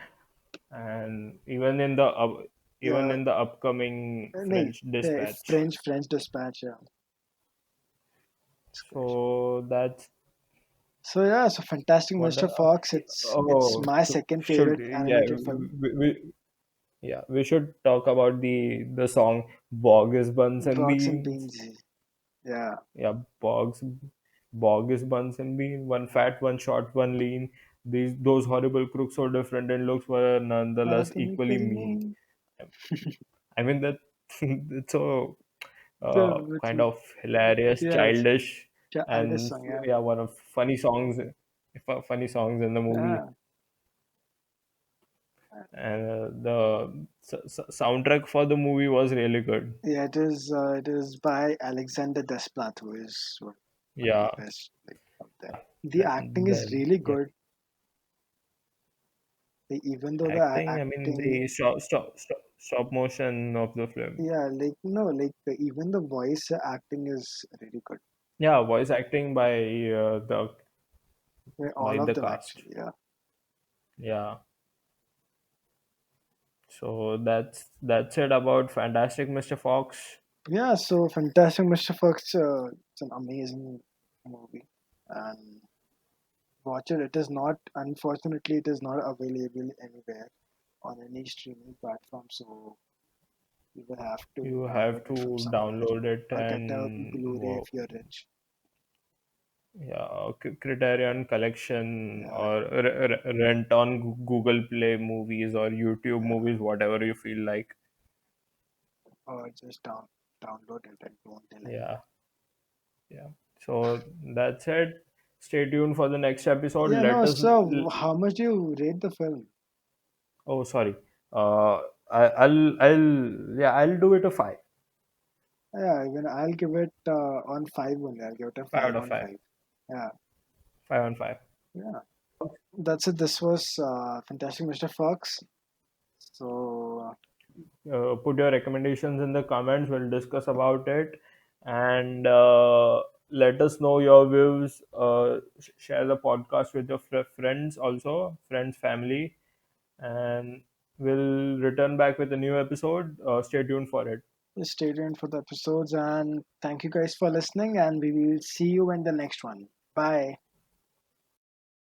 [SPEAKER 2] and even
[SPEAKER 1] yeah,
[SPEAKER 2] in the upcoming
[SPEAKER 1] no,
[SPEAKER 2] French
[SPEAKER 1] the
[SPEAKER 2] Dispatch.
[SPEAKER 1] French Dispatch. Yeah, it's great.
[SPEAKER 2] So that's
[SPEAKER 1] So yeah, so Fantastic
[SPEAKER 2] what.
[SPEAKER 1] Mr. Fox. It's
[SPEAKER 2] Oh,
[SPEAKER 1] my
[SPEAKER 2] so
[SPEAKER 1] second
[SPEAKER 2] should
[SPEAKER 1] favorite
[SPEAKER 2] yeah
[SPEAKER 1] animated film.
[SPEAKER 2] yeah, we should talk about the song "Bog is Buns and
[SPEAKER 1] Box and
[SPEAKER 2] Beans."
[SPEAKER 1] Beans. Yeah,
[SPEAKER 2] Yeah, Bog is Buns and Beans. One fat, one short, one lean. Those horrible crooks, so different in looks, were nonetheless
[SPEAKER 1] nothing
[SPEAKER 2] equally
[SPEAKER 1] equally
[SPEAKER 2] mean.
[SPEAKER 1] mean.
[SPEAKER 2] I mean that it's so
[SPEAKER 1] So which
[SPEAKER 2] kind of hilarious,
[SPEAKER 1] yes,
[SPEAKER 2] childish,
[SPEAKER 1] Aldous
[SPEAKER 2] and
[SPEAKER 1] song. Yeah,
[SPEAKER 2] yeah, one of funny songs in the movie.
[SPEAKER 1] yeah,
[SPEAKER 2] And the soundtrack for the movie was really good.
[SPEAKER 1] yeah. It is by Alexander Desplat, who is one of the
[SPEAKER 2] Yeah,
[SPEAKER 1] best like out there. The acting is really
[SPEAKER 2] yeah.
[SPEAKER 1] good. Like, even though the
[SPEAKER 2] Acting, I mean
[SPEAKER 1] acting,
[SPEAKER 2] the stop motion of the film.
[SPEAKER 1] yeah, like no, like even the voice acting is really good.
[SPEAKER 2] Yeah, voice acting the
[SPEAKER 1] Yeah,
[SPEAKER 2] by
[SPEAKER 1] all of
[SPEAKER 2] the
[SPEAKER 1] them
[SPEAKER 2] cast.
[SPEAKER 1] actually. Yeah.
[SPEAKER 2] Yeah. So that's it about Fantastic Mr. Fox.
[SPEAKER 1] Yeah, so Fantastic Mr. Fox, it's an amazing movie, and watch it. It is not, unfortunately, it is not available anywhere on any streaming platform. So you will have to
[SPEAKER 2] You have
[SPEAKER 1] download it from
[SPEAKER 2] to
[SPEAKER 1] somewhere
[SPEAKER 2] download it
[SPEAKER 1] or get a
[SPEAKER 2] and
[SPEAKER 1] Blu-ray if you're rich.
[SPEAKER 2] yeah, Criterion Collection
[SPEAKER 1] Yeah,
[SPEAKER 2] or rent on Google Play movies or YouTube
[SPEAKER 1] yeah,
[SPEAKER 2] movies, whatever you feel like.
[SPEAKER 1] or just download it and don't tell anyone.
[SPEAKER 2] Yeah, yeah. So that's it. Stay tuned for the next episode.
[SPEAKER 1] Yeah,
[SPEAKER 2] Let
[SPEAKER 1] no.
[SPEAKER 2] us.
[SPEAKER 1] So how much do you rate the film?
[SPEAKER 2] Oh, sorry. Uh, yeah, I'll do it a five.
[SPEAKER 1] Yeah, even I'll give it on five only. I'll give it a
[SPEAKER 2] Five
[SPEAKER 1] five
[SPEAKER 2] out of
[SPEAKER 1] on
[SPEAKER 2] five.
[SPEAKER 1] five. Yeah,
[SPEAKER 2] 5 on 5.
[SPEAKER 1] yeah. That's it. This was Fantastic Mr. Fox. So,
[SPEAKER 2] Put your recommendations in the comments. We'll discuss about it, and let us know your views. Share the podcast with your friends, also friends, family, and we'll return back with a new episode. Stay tuned for it.
[SPEAKER 1] stay tuned for the episodes and thank you guys for listening. And we will see you in the next one. Bye.